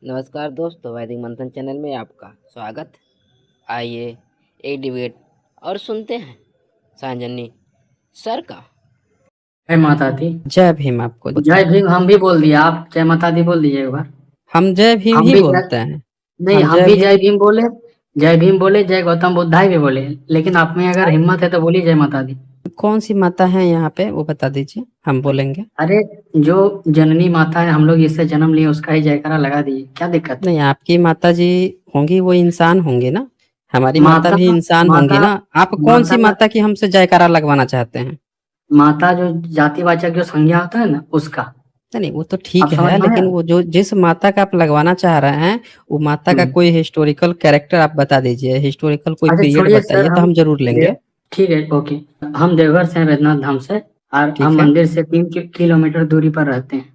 नमस्कार दोस्तों, वैदिक मंथन चैनल में आपका स्वागत। आइए एक डिबेट और सुनते हैं सांजनी सर का। जय माता दी। जय भीम आपको जय भीम हम भी बोल दिए, आप जय माता दी बोल दीजिए एक बार। हम जय भीम हम ही भी बोलते हैं। नहीं, हम हम जय भी भीम। जय भीम बोले। जय भीम बोले, जय गौतम बुद्धाय भी बोले, लेकिन आप में अगर हिम्मत है तो बोलिए जय माता दी। कौन सी माता है यहाँ पे वो बता दीजिए, हम बोलेंगे। अरे, जो जननी माता है, हम लोग इससे जन्म लिए, उसका ही जयकारा लगा दीजिए, क्या दिक्कत है। नहीं, आपकी माता जी होंगी वो इंसान होंगी ना, हमारी माता माता भी इंसान होंगी माता ना। आप कौन सी माता माता की हमसे जयकारा लगवाना चाहते हैं? माता जो जातिवाचक जो संज्ञा होता है ना, उसका। नहीं नहीं, वो तो आप ठीक समझ है, में आया। लेकिन वो जो जिस माता का आप लगवाना चाह रहे हैं वो माता का हम्म। कोई हिस्टोरिकल कैरेक्टर आप बता दीजिए, हिस्टोरिकल कोई अच्छा पीरियड छोड़िए सर, बताइए तो हम जरूर लेंगे। ठीक है, ओके। हम देवघर से हैं, वैद्यनाथ धाम से। और हम ठीक है। मंदिर से 3 किलोमीटर दूरी पर रहते हैं।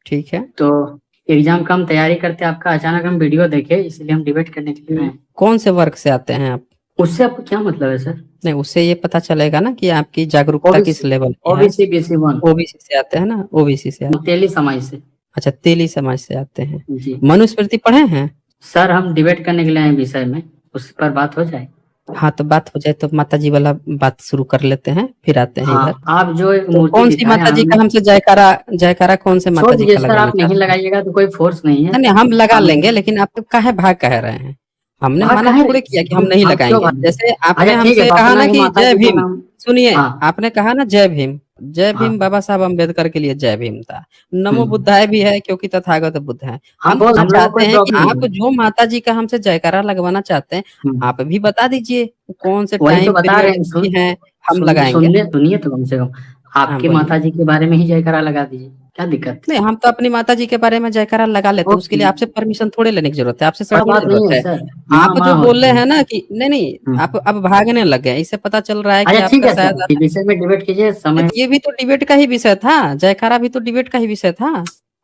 ठीक है। तो एग्जाम का हम तैयारी करते हैं, आपका अचानक हम वीडियो देखे, इसलिए हम डिबेट करने के लिए आए हैं। कौन से वर्ग से आते हैं आप? उससे आपको क्या मतलब है सर। नहीं, उससे ये पता चलेगा ना कि आपकी जागरूकता किस ओबीसी लेवल की है। OBC BC 1। ओबीसी से आते हैं ना, ओबीसी से आते तेली समाज से। अच्छा, तेली समाज से आते हैं। जी मनुस्मृति पढ़े हैं? सर, हम डिबेट करने के लिए आए हैं विषय में, उस पर बात हो जाए। हाँ, तो बात हो जाए तो माता जी वाला बात शुरू कर लेते हैं, फिर आते हैं हाँ, इधर। आप जो एक तो मूर्ति कौन सी दिखाए माता जी हमें। का हमसे जयकारा, जयकारा कौन से छोड़ माता जी दीजिए का सर, लगवाना आप नहीं चाहते हैं? लगाइएगा तो कोई फोर्स नहीं है। नहीं नहीं, हम लगा हम लेंगे, लेकिन आप तो काहे भाग कह रहे हैं? हमने भाग मना कहे थोड़े किया कि हम नहीं हम क्यों लगाएंगे। भाग। जैसे आपने अच्छा ठीक है, हमसे तो कहा अपना ना ही कि माता जय जी का भीम। नाम। सुनिए, हाँ आपने कहा ना जय भीम। जय हाँ भीम बाबा साहब अम्बेडकर के लिए जय भीम था। नमो हम्म। बुद्धाय भी है क्योंकि तथागत बुद्ध है। हाँ हम बोल, हम लोगों को चाहते कोई हैं कि प्रॉब्लम आप नहीं है। जो माता जी का हमसे जयकारा लगवाना चाहते हैं, हम्म। आप भी बता दीजिए कौन से वही तो टाइम बता रहे पीरियड हैं, की है, हम लगाएंगे। सुनने सुनिए तो कम से कम। हाँ आपकी बोलिए। माता जी के बारे में ही जयकारा लगा दीजिए, क्या दिक्कत नहीं, हम तो अपनी माता जी के बारे में जयकारा लगा है। लेते हैं, उसके ओके। लिए आपसे परमिशन थोड़े लेने की जरूरत है, आपसे बड़ा थोड़ी बात नहीं जरूरत है है। सर। माँ आप माँ जो बोल होती रहे है। हैं ना कि नहीं नहीं, आप हम्म। अब भागने लग गए, इससे पता चल रहा है कि अच्छा ठीक आपका है सर, शायद फिर विषय में डिबेट कीजिए समय। ये भी तो डिबेट का ही विषय था, जयकारा भी तो डिबेट का ही विषय था।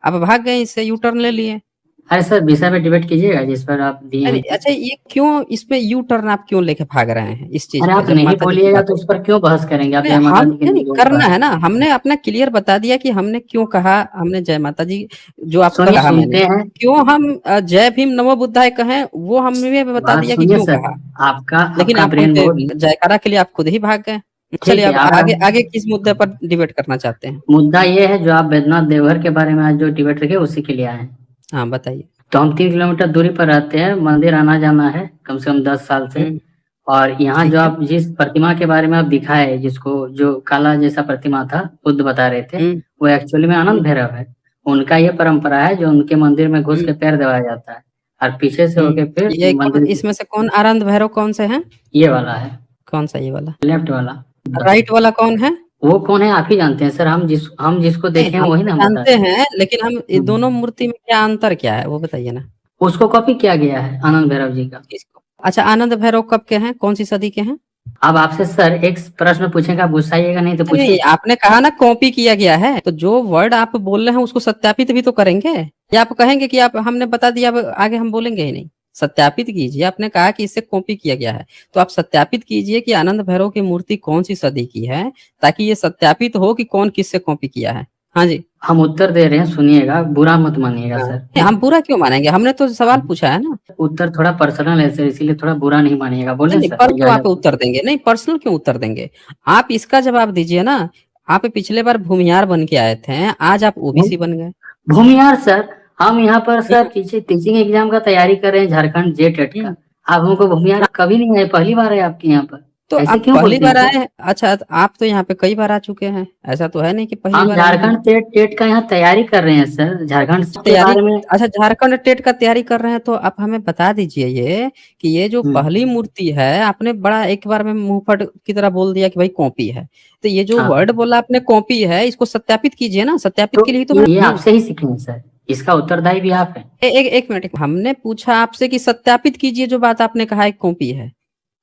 आप भाग गए, इससे यू टर्न ले लिए। अरे सर, विषय में डिबेट कीजिएगा जिस पर आप दिए अरे हैं कि। अच्छा, ये क्यों इसमें यू टर्न आप क्यों लेके भाग रहे हैं इस चीज अरे पे, आप जब नहीं माता जी की बोलिएगा बात तो हो? उस पर क्यों बहस करेंगे, आप नहीं, जय माता हम दी के नहीं नहीं नहीं बोल पा करना रहे। है ना, हमने अपना क्लियर बता दिया कि हमने क्यों कहा, हमने जय माता जी जो आपका सुनिए, कहा मैंने, सुनते हैं। क्यों हम जय भीम नमो बुद्धाय कहें वो हमने बता बात दिया कि सुनिए क्यों सर। कहा। आपका लेकिन आपका आप ब्रेन हमसे बहुत। जयकारा के लिए आप खुद ही भाग गए। चलिए, ठीक है, अब अगर आगे आगे किस मुद्दे पर डिबेट करना चाहते हैं? मुद्दा ये है, जो आप बैद्यनाथ देवघर के बारे में आज जो डिबेट रखे, उसी के लिए आए हैं। हाँ बताइए। तो हम 3 किलोमीटर दूरी पर रहते हैं, मंदिर आना जाना है कम से कम 10 साल से। हम्म। और यहाँ जो ठीक है। आप जिस प्रतिमा के बारे में आप दिखाए, जिसको जो काला जैसा प्रतिमा था, बुद्ध बता रहे थे, हम्म। वो एक्चुअली में आनंद हम्म। भैरव है। उनका ये परंपरा है, जो उनके मंदिर में घुस हम्म। के पैर दबाया जाता है, और पीछे से होके फिर ये कौन, मंदिर। इसमें से कौन आनंद भैरव कौन से हैं? ये वाला है, कौन सा ये वाला? लेफ्ट वाला। राइट वाला कौन है? वो कौन है आप ही जानते हैं सर, हम जिसको नहीं, देखे हैं हम वही तो ना हम बता जानते रहे हैं, लेकिन हम ये हैं। दोनों मूर्ति में क्या अंतर क्या है वो बताइए ना। उसको कॉपी किया गया है आनंद भैरव जी का। इसको अच्छा, आनंद भैरव कब के हैं, कौन सी सदी के हैं? अब आपसे सर एक प्रश्न पूछेगा, आप गुस्साइएगा नहीं तो नहीं, पूछिए। आपने कहा ना कॉपी किया गया है, तो जो वर्ड आप बोल रहे हैं उसको सत्यापित भी तो करेंगे। या आप कहेंगे कि आप हमने बता दिया, अब आगे हम बोलेंगे ही नहीं? सत्यापित कीजिए, आपने कहा कि इससे कॉपी किया गया है, तो आप सत्यापित कीजिए कि आनंद भैरव की मूर्ति कौन सी सदी की है, ताकि ये सत्यापित हो कि कौन किससे कॉपी किया है। हाँ जी। हम उत्तर दे रहे हैं, सुनिएगा, बुरा मत मानिएगा हाँ, सर। नहीं, हम बुरा क्यों मानेंगे, हमने तो सवाल पूछा है ना। उत्तर थोड़ा पर्सनल है सर, इसीलिए थोड़ा बुरा नहीं मानिएगा, नहीं बोले नहीं, सर पर क्यों आप इजाजत। उत्तर देंगे, नहीं पर्सनल क्यों उत्तर देंगे? आप इसका जवाब दीजिए ना। आप पिछले बार भूमिहार बन के आए थे, आज आप ओबीसी बन गए। भूमिहार सर, हम यहाँ पर सर हम्म। टीचिंग एग्जाम का तैयारी कर रहे हैं, झारखंड जेटेट का। हम्म। आप हमको भूमिहार कभी नहीं आए, पहली बार है आपके यहाँ पर। तो ऐसे आप क्यों पहली बोलते हैं बार आए सर। हैं? अच्छा, तो आप तो यहाँ पे कई बार आ चुके हैं, ऐसा तो है नहीं कि पहली हम बार आए हैं। झारखंड टेट का यहाँ तैयारी कर रहे हैं सर, झारखंड के तैयारी, बारे में। अच्छा झारखंड टेट का तैयारी कर रहे हैं, तो आप हमें बता दीजिए ये कि ये जो हम्म। पहली मूर्ति है, आपने बड़ा एक बार में मुंहफट की तरह बोल दिया कि भाई कॉपी है। तो ये जो हाँ, वर्ड बोला आपने कॉपी है, इसको सत्यापित कीजिए ना, सत्यापित तो के लिए तो ये मैं। आपसे ही सीखे हैं सर, इसका उत्तरदायी भी आप हैं। एक मिनट, हमने पूछा आपसे कि सत्यापित कीजिए जो बात आपने कहा एक कॉपी है।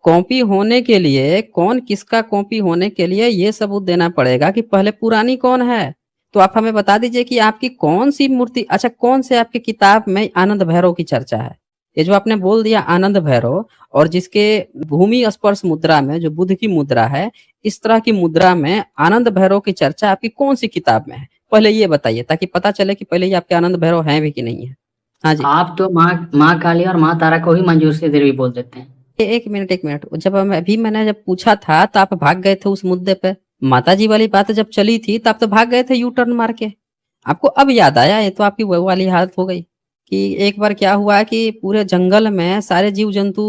कॉपी होने के लिए कौन किसका कॉपी होने के लिए ये सबूत देना पड़ेगा कि पहले पुरानी कौन है। तो आप हमें बता दीजिए कि आपकी कौन सी मूर्ति, अच्छा कौन से आपकी किताब में आनंद भैरव की चर्चा है। ये जो आपने बोल दिया आनंद भैरव, और जिसके भूमि स्पर्श मुद्रा में जो बुद्ध की मुद्रा है, इस तरह की मुद्रा में आनंद भैरव की चर्चा आपकी कौन सी किताब में है? पहले ये बताइए, ताकि पता चले कि पहले ये आपके आनंद भैरव हैं भी कि नहीं है। हाँ जी। आप तो माँ काली और माँ तारा को ही मंजूर से देवी बोल देते हैं। एक मिनट, एक मिनट। जब मैंने जब पूछा था तो आप भाग गए थे उस मुद्दे पे। माताजी वाली बात जब चली थी तो आप तो भाग गए थे यू टर्न मार के। आपको अब याद आया, ये तो आपकी वो वाली हालत हो गई कि एक बार क्या हुआ कि पूरे जंगल में सारे जीव जंतु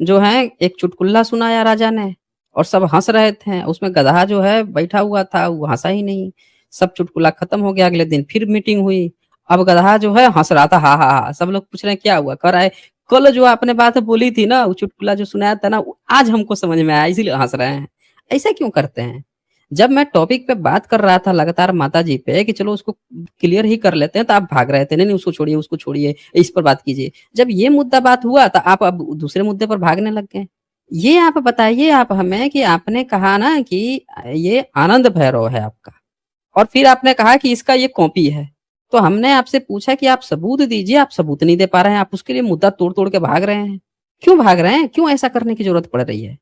जो हैं, एक चुटकुला सुनाया राजा ने और सब हंस रहे थे। उसमें गधा जो है बैठा हुआ था, वो हंसा ही नहीं। सब चुटकुला खत्म हो गया। अगले दिन फिर मीटिंग हुई। अब गधा जो है हंस रहा था, हा हा हा। सब लोग पूछ रहे हैं क्या हुआ, कह रहा है कल जो आपने बात बोली थी ना, वो चुटकुला जो सुनाया था ना, वो आज हमको समझ में आया, इसीलिए हंस रहे हैं। ऐसा क्यों करते हैं? जब मैं टॉपिक पे बात कर रहा था लगातार माता जी पे कि चलो उसको क्लियर ही कर लेते हैं, तो आप भाग रहे थे, नहीं नहीं उसको छोड़िए, उसको छोड़िए, इस पर बात कीजिए। जब ये मुद्दा बात हुआ तो आप अब दूसरे मुद्दे पर भागने लग गए। ये आप बताइए आप हमें कि आपने कहा ना कि ये आनंद भैरव है आपका, और फिर आपने कहा कि इसका ये कॉपी है। तो हमने आपसे पूछा कि आप सबूत दीजिए, आप सबूत नहीं दे पा रहे हैं, आप उसके लिए मुद्दा तोड़-तोड़ के भाग रहे हैं। क्यों भाग रहे हैं? क्यों ऐसा करने की ज़रूरत पड़ रही है?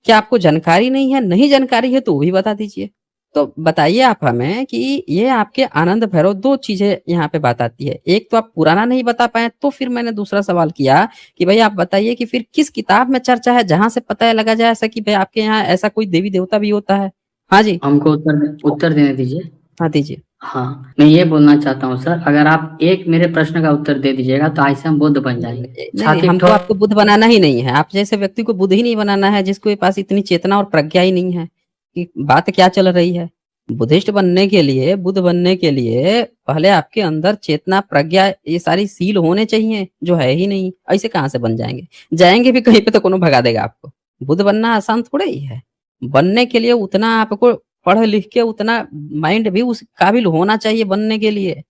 क्या आपको जानकारी नहीं है? नहीं जानकारी है तो वो भी बता दीजिए। तो बताइए आप हमें कि ये आपके आनंद भैरव 2 चीज़ें यहाँ पे बात आती है। एक तो आप पुराना नहीं बता पाए, तो फिर मैंने दूसरा सवाल किया कि भई आप बताइए कि फिर किस किताब में चर्चा है जहाँ से पता लगा जाए ऐसा कि भई आपके यहाँ ऐसा कोई देवी-देवता भी होता है? हाँ जी। हमको उत्तर देने दीजिए। हाँ, दीजिए। हाँ, मैं ये बोलना चाहता हूँ सर, अगर आप एक मेरे प्रश्न का उत्तर दे दीजिएगा तो ऐसे हम बुद्ध बन जाएंगे। नहीं, नहीं, छाती हमको ठोक आपको बुद्ध बनाना ही नहीं है। आप जैसे व्यक्ति को बुद्ध ही नहीं बनाना है, जिसके पास इतनी चेतना और प्रज्ञा ही नहीं है कि बात क्या चल रही है। बुद्धिस्ट बनने के लिए, बुद्ध बनने के लिए पहले आपके अंदर चेतना, प्रज्ञा, ये सारी सील होने चाहिए, जो है ही नहीं। ऐसे कहाँ से बन जाएँगे? जाएँगे भी कहीं पे तो कौनो भगा देगा आपको। बुद्ध बनना आसान थोड़े ही है। बनने के लिए उतना आपको पढ़ लिख के उतना माइंड भी उस काबिल होना चाहिए बनने के लिए।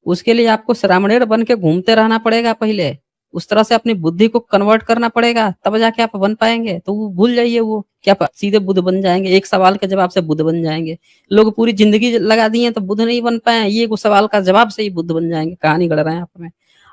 उसके लिए आपको श्रामणेर बन के घूमते रहना पड़ेगा पहले। उस तरह से अपनी बुद्धि को कन्वर्ट करना पड़ेगा, तब जाके आप बन पाएँगे। तो वो भूल जाइए वो, कि आप सीधे बुद्ध बन जाएँगे। एक सवाल के जवाब से बुद्ध बन जाएँगे। लोग पूरी ज़िंदगी लगा दिए हैं तो बुद्ध नहीं बन पाए हैं, ये एक सवाल का जवाब से ही बुद्ध बन जाएँगे। कहानी गढ़ रहे हैं आप हमें।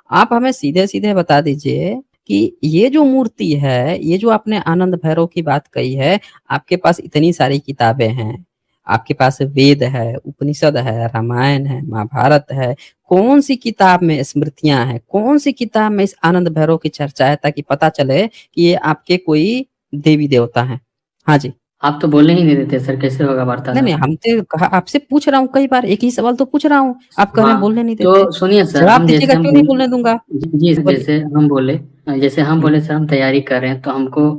आप हमें सीधे-सीधे बता दीजिए कि ये जो मूर्ति है, ये जो आपने आनंद भैरव की बात कही है, आपके पास इतनी सारी किताबें हैं, आपके पास वेद है, उपनिषद है, रामायण है, महाभारत है। कौन-सी किताब में स्मृतियाँ हैं? कौन-सी किताब में इस आनंद भैरव की चर्चा है, ताकि पता चले कि ये आपके कोई देवी-देवता हैं? हाँ जी। आप तो बोलने ही नहीं देते सर, कैसे होगा नहीं, नहीं, वार्तालाप? हम तो कहा आपसे पूछ रहा हूँ कई बार, एक ही सवाल तो पूछ रहा हूँ। आप कह रहे हैं हाँ, बोलने नहीं देते। तो सुनिए सर, जवाब हम दीजिएगा, जैसे हम क्यों नहीं बोल बोलने दूँगा? जी, बोलिए। जैसे हम हुँ। बोले सर हम तैयारी कर रहे हैं, तो हमको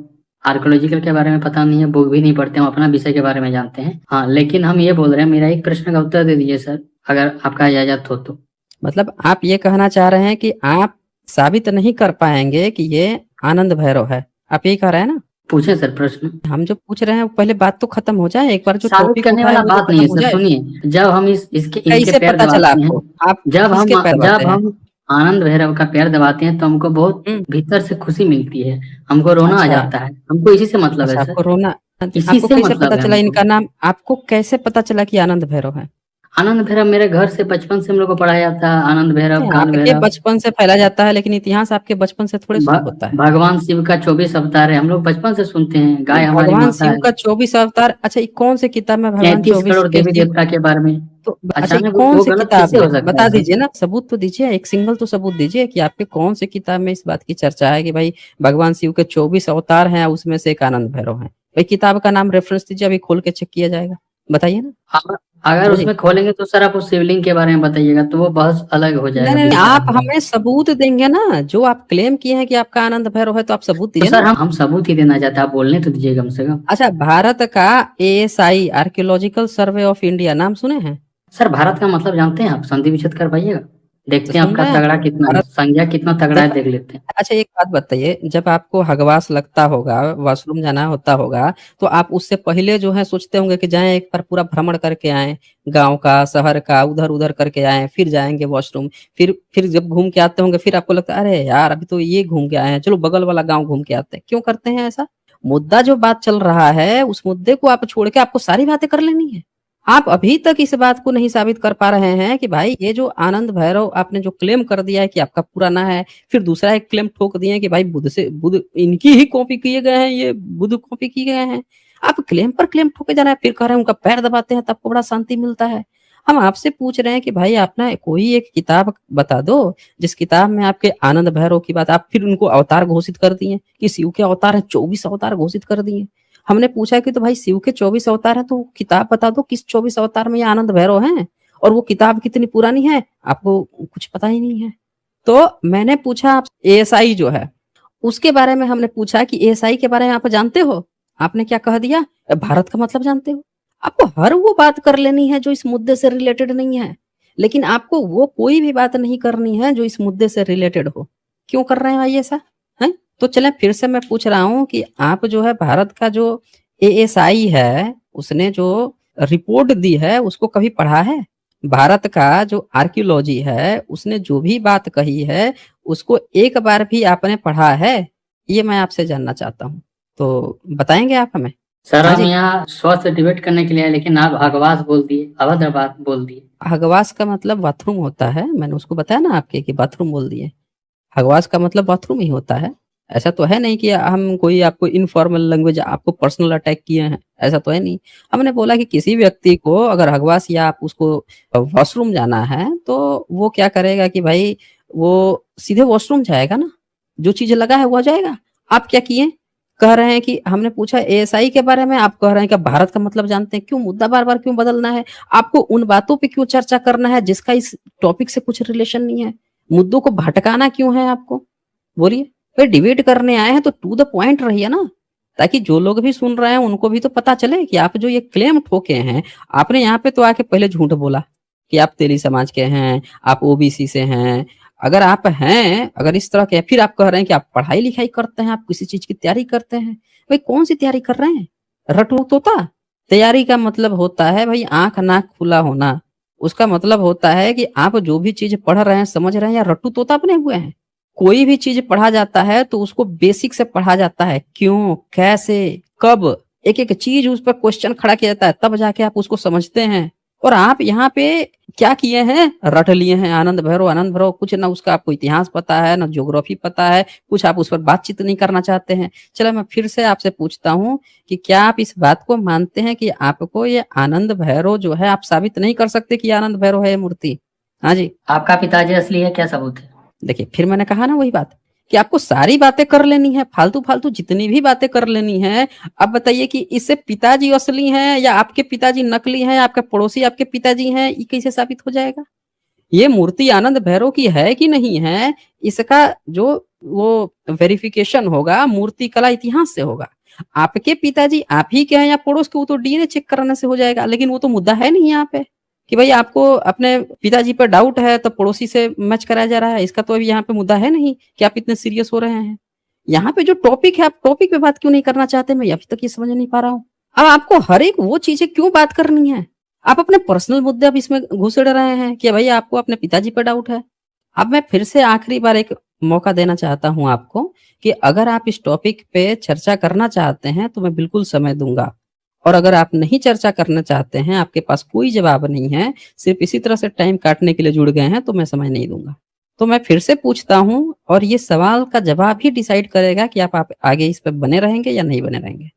आर्कियोलॉजिकल के बारे में पता नहीं है, बुक भी नहीं पढ़ते, हम अपना विषय के बारे में जानते हैं। हाँ, लेकिन हम ये बोल रहे हैं, मेरा एक प्रश्न का उत्तर दे दीजिए सर, अगर आपका इजाज़त हो तो। मतलब आप ये कहना चाह रहे हैं कि आप साबित नहीं कर पाएँगे कि ये आनंद भैरव है। आप यही कह रहे हैं ना? पूछें सर प्रश्न। हम जो पूछ रहे हैं वो पहले बात तो खत्म हो जाए, एक बार जो साबित टॉपिक करने उठाए वाला वो तो बात नहीं खत्म है हो सर, जाए। सुनिए। जब हम इनके कैसे पैर पता चला दबाते हैं, आपको? आप किसके पैर जब दबाते हैं? हम आनंद भैरव का पैर दबाते हैं, तो हमको बहुत हुँ, भीतर से खुशी मिलती है, हमको रोना आ अच्छा, जाता है, हमको इसी से मतलब है अच्छा, सर, आपको रोना इसी आपको से कैसे पता मतलब है चला हमको। इनका नाम? आपको कैसे पता चला कि आनंद भैरव है? आनंद भैरव मेरे घर से बचपन से हम लोग को पढ़ाया जाता है, आनंद भैरव, नहीं, काल आपके भैरव। बचपन से फैला जाता है, लेकिन इतिहास आपके बचपन से थोड़े शुरू होता है। भगवान शिव का 24 अवतार है, हम लोग बचपन से सुनते हैं, नहीं, गाय हमारी भगवान माता शिव है। का 24 अवतार, अच्छा, ये कौन से किताब में भगवान 33 24 करोड़ के देवी शिव? देवता के बारे में। तो अच्छा, ये अचानक कौन वो सी गलत किताब कैसे में? हो सकता है बता सर? दीजिए ना, सबूत तो दीजिए, एक सिंगल तो सबूत दीजिए कि आपके कौन सी किताब में इस बात की चर्चा है कि भाई भगवान शिव के 24 अवतार हैं, उसमें से एक आनंद भैरव है। भाई किताब का नाम रेफरेंस दीजिए, अभी खोल के चेक किया जाएगा। बताइए ना। अगर हाँ जी। उसमें खोलेंगे तो सर आप उस शिवलिंग के बारे में बताइएगा, तो वो बहुत अलग हो नहीं, जाएगा, नहीं, नहीं, बेकार आप हो जाएगा। हमें सबूत देंगे ना, जो आप क्लेम किए हैं कि आपका आनंद भैरव है, तो आप सबूत तो दीजिए सर ना। हम सबूत ही देना चाहते हैं, आप बोलने तो दीजिए कम से कम। अच्छा, भारत का ASI archaeological survey of India नाम सुने हैं? सर भारत का मतलब जानते हैं आप? संधि विच्छेद करवाइएगा, तो देखते हैं सुन आपका रहे हैं तगड़ा तो कितना है, भारत, संज्ञा कितना तगड़ा है, जब, देख लेते हैं। अच्छा, एक बात बताइए, जब आपको हगवास लगता होगा, वॉशरूम जाना होता होगा, तो आप उससे पहले जो है सोचते होंगे कि जाएँ एक बार पूरा भ्रमण करके आएँ, गाँव का, शहर का, उधर-उधर करके आएँ, फिर जाएँगे वॉशरूम। फिर जब घूम के आते होंगे, फिर आपको लगता है अरे यार, अभी तो ये घूम के आए हैं, चलो बगल वाला गाँव घूम के आते हैं। क्यों करते हैं ऐसा? मुद्दा जो बात चल रहा है, उस मुद्दे को आप छोड़ के आपको सारी बातें कर लेनी है। आप अभी तक इस बात को नहीं साबित कर पा रहे हैं कि भाई ये जो आनंद भैरव आपने जो क्लेम कर दिया है कि आपका पुराना है, फिर दूसरा एक क्लेम ठोक दिए हैं कि भाई बुद्ध इनकी ही कॉपी किए गए हैं, ये बुद्ध कॉपी किए गए हैं। आप क्लेम पर क्लेम ठोके जा रहे हैं, फिर कह रहे हैं उनका पैर दबाते हैं तो आपको बड़ा शांति मिलता है। हम आपसे पूछ रहे हैं कि भाई आप ना कोई एक किताब बता दो जिस किताब में आपके आनंद भैरव की बात, आप फिर उनको अवतार घोषित कर दिए कि शिव के अवतार हैं, 24 अवतार घोषित कर दिए। हमने पूछा कि तो भाई शिव के 24 अवतार हैं तो किताब बता दो किस 24 अवतार में ये आनंद भैरव हैं, और वो किताब कितनी पुरानी है, आपको कुछ पता ही नहीं है। तो मैंने पूछा आप एएसआई जो है उसके बारे में, हमने पूछा कि एएसआई के बारे में आप जानते हो, आपने क्या कह दिया, भारत का मतलब जानते हो। आपको हर वो बात कर लेनी है जो इस मुद्दे से रिलेटेड नहीं है, लेकिन आपको वो कोई भी बात नहीं करनी है जो इस मुद्दे से रिलेटेड हो। क्यों कर रहे हैं भाई ऐसा है? तो चलें फिर से मैं पूछ रहा हूँ कि आप जो है भारत का जो एएसआई है उसने जो रिपोर्ट दी है उसको कभी पढ़ा है? भारत का जो आर्कियोलॉजी है उसने जो भी बात कही है उसको एक बार भी आपने पढ़ा है? ये मैं आपसे जानना चाहता हूँ, तो बताएंगे आप हमें? सर हाँ हम जी। यहाँ स्वस्थ डिबेट करने के लिए आए, लेकिन आप हगवास बोल दिए, अभद्र बात बोल दिए। हगवास का मतलब बाथरूम होता है, मैंने उसको बताया ना आपके कि बाथरूम बोल दिए। हगवास का मतलब बाथरूम ही होता है। ऐसा तो है नहीं कि हम कोई आपको इनफॉर्मल लैंग्वेज आपको पर्सनल अटैक किए हैं, ऐसा तो है नहीं। हमने बोला कि किसी व्यक्ति को अगर हगवास या आप उसको वॉशरूम जाना है तो वो क्या करेगा कि भाई वो सीधे वॉशरूम जाएगा ना, जो चीज लगा है वो जाएगा। आप क्या किए, कह रहे हैं कि हमने पूछा एएसआई के बारे में, आप कह रहे हैं कि आप भारत का मतलब जानते हैं। क्यों मुद्दा बार बार क्यों बदलना है? आपको उन बातों पे क्यों चर्चा करना है जिसका इस टॉपिक से कुछ रिलेशन नहीं है? मुद्दों को भटकाना क्यों है आपको? बोलिए। भाई डिबेट करने आए हैं तो टू द पॉइंट रहिए ना, ताकि जो लोग भी सुन रहे हैं उनको भी तो पता चले कि आप जो ये क्लेम ठोके हैं। आपने यहाँ पे तो आके पहले झूठ बोला कि आप तेली समाज के हैं, आप ओबीसी से हैं। अगर आप हैं, अगर इस तरह के, फिर आप कह रहे हैं कि आप पढ़ाई लिखाई करते हैं, आप किसी चीज की तैयारी करते हैं। भाई कौन सी तैयारी कर रहे हैं? रटू तोता? तैयारी का मतलब होता है भाई आंख नाक खुला होना। उसका मतलब होता है कि आप जो भी चीज पढ़ रहे हैं, समझ रहे हैं, या रट्टू तोता बने हुए हैं। कोई भी चीज पढ़ा जाता है तो उसको बेसिक से पढ़ा जाता है, क्यों, कैसे, कब, एक एक चीज उस पर क्वेश्चन खड़ा किया जाता है, तब जाके आप उसको समझते हैं। और आप यहाँ पे क्या किए हैं, रट लिए हैं आनंद भैरव आनंद भैरव, कुछ ना उसका आपको इतिहास पता है ना ज्योग्राफी पता है, कुछ आप उस पर बातचीत नहीं करना चाहते हैं। चलो मैं फिर से आपसे पूछता हूँ कि क्या आप इस बात को मानते हैं कि आपको ये आनंद भैरव जो है, आप साबित नहीं कर सकते कि आनंद भैरव है ये मूर्ति? हाँ जी। आपका पिताजी असली है, क्या सबूत है? देखिए फिर मैंने कहा ना वही बात कि आपको सारी बातें कर लेनी है, फालतू फालतू जितनी भी बातें कर लेनी है। अब बताइए कि इससे पिताजी असली हैं या आपके पिताजी नकली हैं, आपके पड़ोसी आपके पिताजी हैं, ये कैसे साबित हो जाएगा? ये मूर्ति आनंद भैरव की है कि नहीं है, इसका जो वो वेरिफिकेशन होगा मूर्ति कला इतिहास से होगा। आपके पिताजी आप ही के हैं या पड़ोस के, वो तो डीएनए चेक कराने से हो जाएगा। लेकिन वो तो मुद्दा है नहीं यहाँ पे कि भाई आपको अपने पिताजी पर डाउट है तो पड़ोसी से मैच कराया जा रहा है। इसका तो अभी यहाँ पे मुद्दा है नहीं कि आप इतने सीरियस हो रहे हैं। यहाँ पे जो टॉपिक है, आप टॉपिक पे बात क्यों नहीं करना चाहते, मैं अभी तक ये समझ नहीं पा रहा हूँ। अब आपको हर एक वो चीजें क्यों बात करनी है? आप अपने पर्सनल मुद्दे अब इसमें घुसेड़ रहे हैं कि भाई आपको अपने पिताजी पर डाउट है। अब मैं फिर से आखिरी बार एक मौका देना चाहता हूं आपको कि अगर आप इस टॉपिक पे चर्चा करना चाहते हैं तो मैं बिल्कुल समय दूंगा, और अगर आप नहीं चर्चा करना चाहते हैं, आपके पास कोई जवाब नहीं है, सिर्फ इसी तरह से टाइम काटने के लिए जुड़ गए हैं, तो मैं समय नहीं दूंगा। तो मैं फिर से पूछता हूं, और ये सवाल का जवाब ही डिसाइड करेगा कि आप आगे इस पे बने रहेंगे या नहीं बने रहेंगे।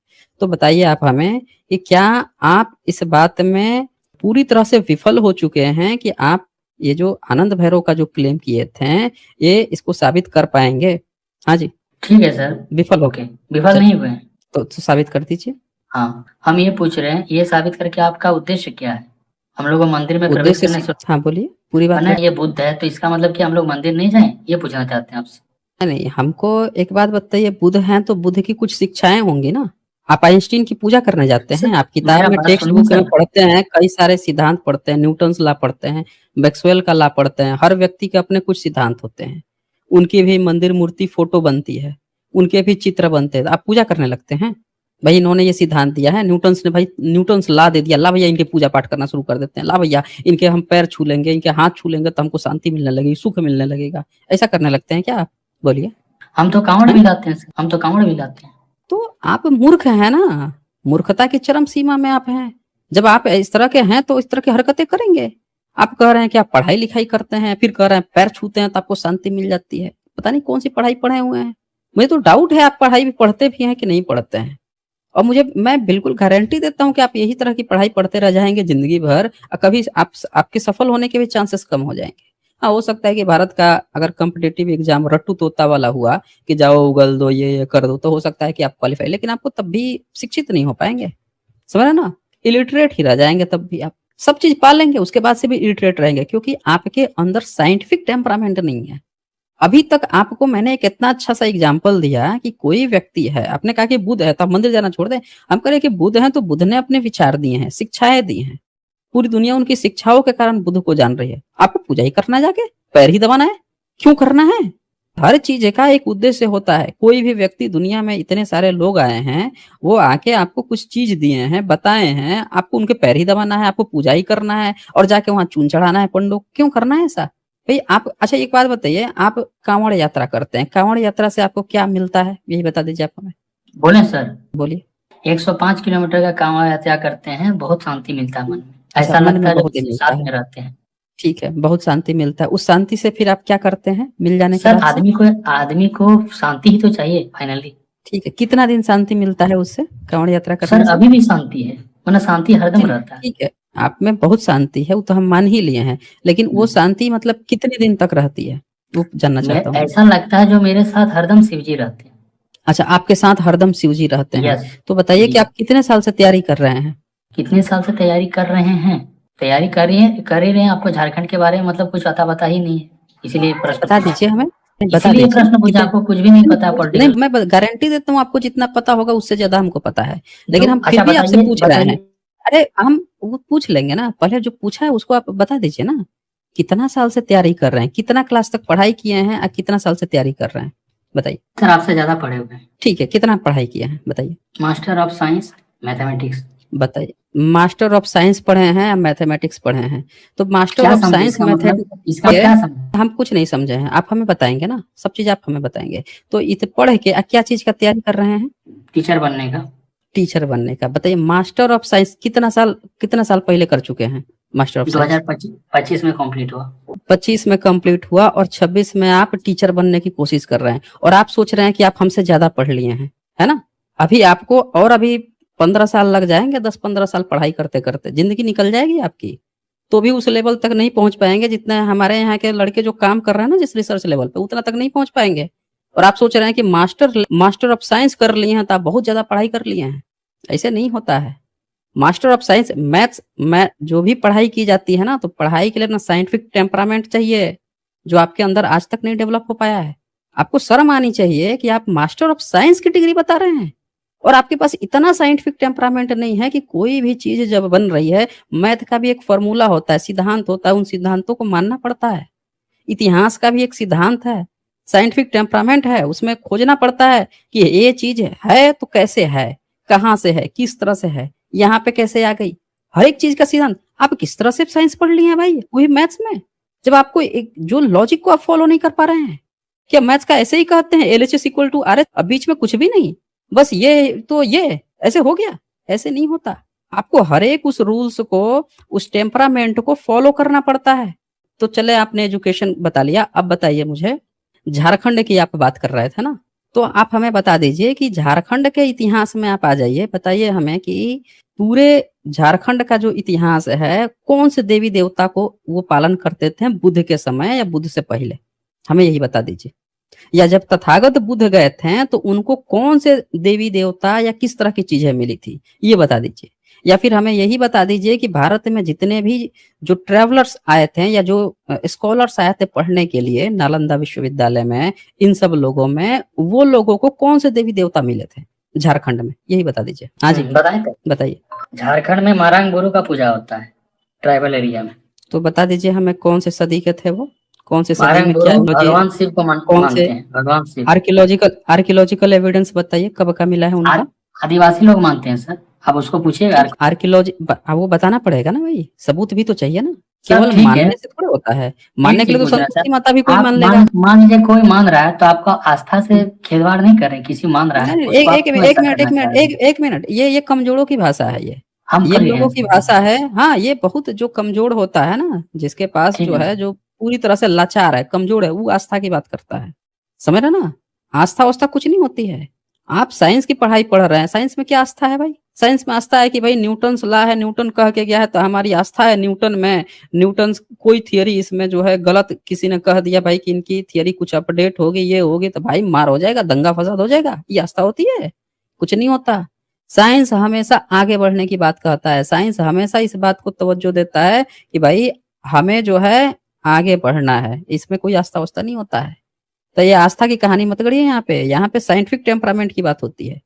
तो बताइए आप हमें कि क्या आप इस बात में पूरी तरह से विफल हो चुके हैं कि आप ये जो आनंद भैरव का जो क्लेम किए थे ये इसको साबित कर पाएंगे? हाँ जी। ठीक है सर। विफल हो ओके, विफल नहीं हुए हैं। तो साबित कर दीजिए। हाँ, हम ये पूछ रहे हैं, ये साबित करके आपका उद्देश्य क्या है? हम लोग को मंदिर में प्रवेश उद्देश्य करने से, से हाँ बोलिए, पूरी बात वरना ये बुद्ध है तो इसका मतलब कि हम लोग मंदिर नहीं जाएं, ये पूछना चाहते हैं आपसे। नहीं, हमको एक बात बताइए, बुद्ध हैं तो बुद्ध की कुछ शिक्षाएं होंगी ना। आप आइंस्टीन की पूजा करने जाते हैं, आप किताब मेरा में बात टेक्स्ट सुनिए बुक में सर। पढ़ते हैं, कई सारे सिद्धांत पढ़ते हैं, न्यूटन्स लॉ पढ़ते हैं, मैक्सवेल का लॉ पढ़ते हैं। हर व्यक्ति के अपने कुछ सिद्धांत होते हैं, उनकी भी मंदिर मूर्ति फोटो बनती है, उनके भी चित्र बनते हैं, आप पूजा करने लगते हैं। भाई इन्होंने ये सिद्धांत दिया है, न्यूटन्स ने, भाई न्यूटन्स ला दे दिया, ला भैया इनके पूजा पाठ करना शुरू कर देते हैं, ला भैया इनके हम पैर छू लेंगे, इनके हाथ छू लेंगे तो हमको शांति मिलने लगेगी, सुख मिलने लगेगा। ऐसा करने लगते हैं क्या आप? बोलिए। हम तो कांवड़ भी लाते हैं सर, हम तो कांवड़ भी लाते हैं। तो आप मूर्ख हैं ना, मूर्खता की चरम सीमा में आप हैं। जब आप इस तरह के हैं तो इस तरह की हरकतें करेंगे। आप कह रहे हैं कि आप पढ़ाई लिखाई करते हैं, फिर कह रहे हैं पैर छूते हैं तो आपको शांति मिल जाती है। पता नहीं कौन सी पढ़ाई पढ़े हुए हैं। मुझे तो डाउट है आप पढ़ाई भी पढ़ते भी हैं कि नहीं पढ़ते हैं। और मैं बिल्कुल गारंटी देता हूँ कि आप यही तरह की पढ़ाई पढ़ते रह जाएंगे जिंदगी भर, और कभी आपके सफल होने के भी चांसेस कम हो जाएंगे। हाँ, हो सकता है कि भारत का अगर कॉम्पिटिटिव एग्जाम रट्टू तोता वाला हुआ कि जाओ उगल दो, ये कर दो, तो हो सकता है कि आप क्वालिफाई, लेकिन आपको तब भी शिक्षित नहीं हो पाएंगे, समझ रहे ना, इलिटरेट ही रह जाएंगे। तब भी आप सब चीज पा लेंगे, उसके बाद से भी इलिटरेट रहेंगे, क्योंकि आपके अंदर साइंटिफिक टेम्परामेंट नहीं है। अभी तक आपको मैंने एक इतना अच्छा सा एग्जाम्पल दिया कि कोई व्यक्ति है, आपने कहा कि बुद्ध है तो आप मंदिर जाना छोड़ दें। हम कह रहे हैं कि बुद्ध हैं तो बुद्ध ने अपने विचार दिए हैं, शिक्षाएं दी हैं, पूरी दुनिया उनकी शिक्षाओं के कारण बुद्ध को जान रही है। आपको पूजा ही करना, जाके पैर ही दबाना है, क्यों करना है? हर चीज का एक उद्देश्य होता है। कोई भी व्यक्ति, दुनिया में इतने सारे लोग आए हैं, वो आके आपको कुछ चीज दिए हैं, बताए हैं, आपको उनके पैर ही दबाना है, आपको पूजा ही करना है और जाके वहां चून चढ़ाना है पंडों, क्यों करना है ऐसा भाई? आप अच्छा एक बात बताइए, आप कांवड़ यात्रा करते हैं, कांवड़ यात्रा से आपको क्या मिलता है, यही बता दीजिए आप हमें। बोले सर, बोलिए। 105 किलोमीटर का कांवड़ यात्रा करते हैं, बहुत शांति मिलता है मन में, अच्छा, ऐसा मन लगता में है बहुत ही जब मिलता साथ है, में रहते हैं। ठीक है, बहुत शांति मिलता है। उस शांति से फिर आप क्या करते हैं मिल जाने के सर बाद से? आदमी को शांति ही तो चाहिए फाइनली। ठीक है, कितना दिन शांति मिलता है उससे, कांवड़ यात्रा करने सर से? अभी भी शांति है, वरना शांति हरदम रहता है। ठीक है, आप में बहुत शांति है, वो तो हम मान ही लिए हैं, लेकिन वो शांति मतलब कितने दिन तक रहती है, वो जानना चाहता हूँ। ऐसा लगता है जो मेरे साथ हरदम शिव जी रहते हैं। अच्छा, आपके साथ हरदम शिव जी रहते हैं। यस। तो बताइए कि आप कितने साल से तैयारी कर रहे हैं? कितने साल से तैयारी कर रहे हैं? तैयारी कर ही रहे हैं। आपको झारखंड के बारे में मतलब कुछ पता ही नहीं है, इसीलिए प्रश्न बता पूछा। दीजिए हमें, बता इसीलिए दीजिए प्रश्न पूछा, कितने। आपको कुछ भी नहीं पता नहीं, पॉलिटिकल। मैं गारंटी देता हूँ आपको जितना पता होगा उससे ज्यादा हमको पता है, लेकिन हम फिर अच्छा भी आपसे पूछ रहे हैं। बताइए। अरे हम वो पूछ लेंगे ना, पहले जो पूछा है उसको आप बता दीजिए ना। कितना साल से तैयारी कर रहे हैं, कितना क्लास तक पढ़ाई किए हैं और कितना साल से तैयारी कर रहे हैं, बताइए। सर आपसे ज्यादा पढ़े हुए हैं। ठीक है, कितना पढ़ाई किए हैं बताइए। Master of science mathematics. बताइए, मास्टर ऑफ साइंस पढ़े हैं या मैथमेटिक्स पढ़े हैं? तो मास्टर क्या ऑफ समझे साइंस इसका मतलब? मैथमेटिक्स इसका क्या समझे? हम कुछ नहीं समझे हैं, आप हमें बताएंगे ना, सब चीज आप हमें बताएंगे। तो इत पढ़ के क्या चीज का तैयारी कर रहे हैं? टीचर बनने का। टीचर बनने का। बताइए, मास्टर ऑफ साइंस कितना साल पहले कर चुके हैं? मास्टर ऑफ साइंस 2025 में कंप्लीट हुआ। 25 में कंप्लीट हुआ और 26 में आप टीचर बनने की कोशिश कर रहे हैं, और आप सोच रहे हैं कि आप हमसे ज्यादा पढ़ लिए हैं, है ना? अभी आपको और अभी 15 साल लग जाएंगे, 10-15 साल पढ़ाई करते करते जिंदगी निकल जाएगी आपकी, तो भी उस लेवल तक नहीं पहुंच पाएंगे जितना हमारे यहाँ के लड़के जो काम कर रहे हैं ना, जिस रिसर्च लेवल पे, उतना तक नहीं पहुंच पाएंगे। और आप सोच रहे हैं कि मास्टर ऑफ साइंस कर लिए हैं तो आप बहुत ज्यादा पढ़ाई कर लिए हैं। ऐसे नहीं होता है। मास्टर ऑफ साइंस मैथ्स में जो भी पढ़ाई की जाती है ना, तो पढ़ाई के लिए ना साइंटिफिक टेम्परामेंट चाहिए, जो आपके अंदर आज तक नहीं डेवलप हो पाया है। आपको शर्म आनी चाहिए कि आप मास्टर ऑफ साइंस की डिग्री बता रहे हैं और आपके पास इतना साइंटिफिक टेम्परामेंट नहीं है कि कोई भी चीज जब बन रही है, मैथ का भी एक फॉर्मूला होता है, सिद्धांत होता है, उन सिद्धांतों को मानना पड़ता है। इतिहास का भी एक सिद्धांत है, साइंटिफिक टेम्परामेंट है, उसमें खोजना पड़ता है कि ये चीज है तो कैसे है, कहाँ से है, किस तरह से है, यहाँ पे कैसे आ गई, हर एक चीज का सिद्धांत। आप किस तरह से साइंस पढ़ लिए हैं भाई, वही मैथ्स में, जब आपको एक जो लॉजिक को आप फॉलो नहीं कर पा रहे हैं। क्या मैथ्स का ऐसे ही कहते हैं LHS इक्वल टू RH, अब बीच में कुछ भी नहीं, बस ये तो ये ऐसे हो गया? ऐसे नहीं होता। आपको हर एक उस रूल्स को, उस टेम्परामेंट को फॉलो करना पड़ता है। तो चले, आपने एजुकेशन बता लिया, अब बताइए मुझे, झारखंड की आप बात कर रहे थे ना, तो आप हमें बता दीजिए कि झारखंड के इतिहास में आप आ जाइए, बताइए हमें कि पूरे झारखंड का जो इतिहास है, कौन से देवी देवता को वो पालन करते थे बुद्ध के समय या बुद्ध से पहले, हमें यही बता दीजिए। या जब तथागत बुद्ध गए थे तो उनको कौन से देवी देवता या किस तरह की चीजें मिली थी, ये बता दीजिए। या फिर हमें यही बता दीजिए कि भारत में जितने भी जो ट्रेवलर्स आए थे या जो स्कॉलर्स आए थे पढ़ने के लिए नालंदा विश्वविद्यालय में, इन सब लोगों में वो लोगों को कौन से देवी देवता मिले थे झारखंड में, यही बता दीजिए। हाँ जी बताइए। झारखंड में मारांग गुरु का पूजा होता है ट्राइबल एरिया में। तो बता दीजिए हमें कौन से सदी के थे वो, कौन से सदी मारांग में, गुरु क्या भगवान शिव को कौन मानते से हैं, भगवान शिव। आर्कियोलॉजिकल एविडेंस बताइए कब का मिला है उनका। आदिवासी लोग मानते हैं सर, आप उसको पूछिएगा। आर्कियोलॉजी वो बताना पड़ेगा ना भाई, सबूत भी तो चाहिए ना, सर, केवल ठीक मानने है। से थोड़ा होता है। मानने के लिए तो ठीक है, संतोषी माता भी कोई आप मान लेगा। मान लीजिए कोई मान रहा है तो आपका आस्था से खिलवाड़ नहीं कर रहे, किसी मान रहा है नहीं, उसको आप एक क्यों एक ऐसा मिनट करना चाह रहे हैं? एक मिनट, ये कमजोरों की भाषा है, हम ये कर रहे लोगों की हैं। भाषा है। हाँ, ये बहुत जो कमजोर होता है ना, जिसके पास ठीक जो है है, जो पूरी तरह से लाचार है, कमजोर है, वो आस्था की बात करता है, समझ रहे ना? आस्था वास्था कुछ नहीं होती है। आप साइंस की पढ़ाई पढ़ रहे हैं, साइंस में क्या आस्था है भाई? साइंस में आस्था है कि भाई न्यूटन लॉ है, न्यूटन कह के गया है तो हमारी आस्था है न्यूटन में। न्यूटन कोई थियरी इसमें जो है गलत किसी ने कह दिया भाई कि इनकी थियरी कुछ अपडेट होगी, ये होगी, तो भाई मार हो जाएगा, दंगा फसाद हो जाएगा। ये आस्था होती है? कुछ नहीं होता। साइंस हमेशा आगे बढ़ने की बात कहता है, साइंस हमेशा इस बात को तवज्जो देता है कि भाई हमें जो है आगे बढ़ना है, इसमें कोई आस्था वास्ता नहीं होता है। तो ये आस्था की कहानी मत गढ़िए यहाँ पे साइंटिफिक टेम्परामेंट की बात होती है।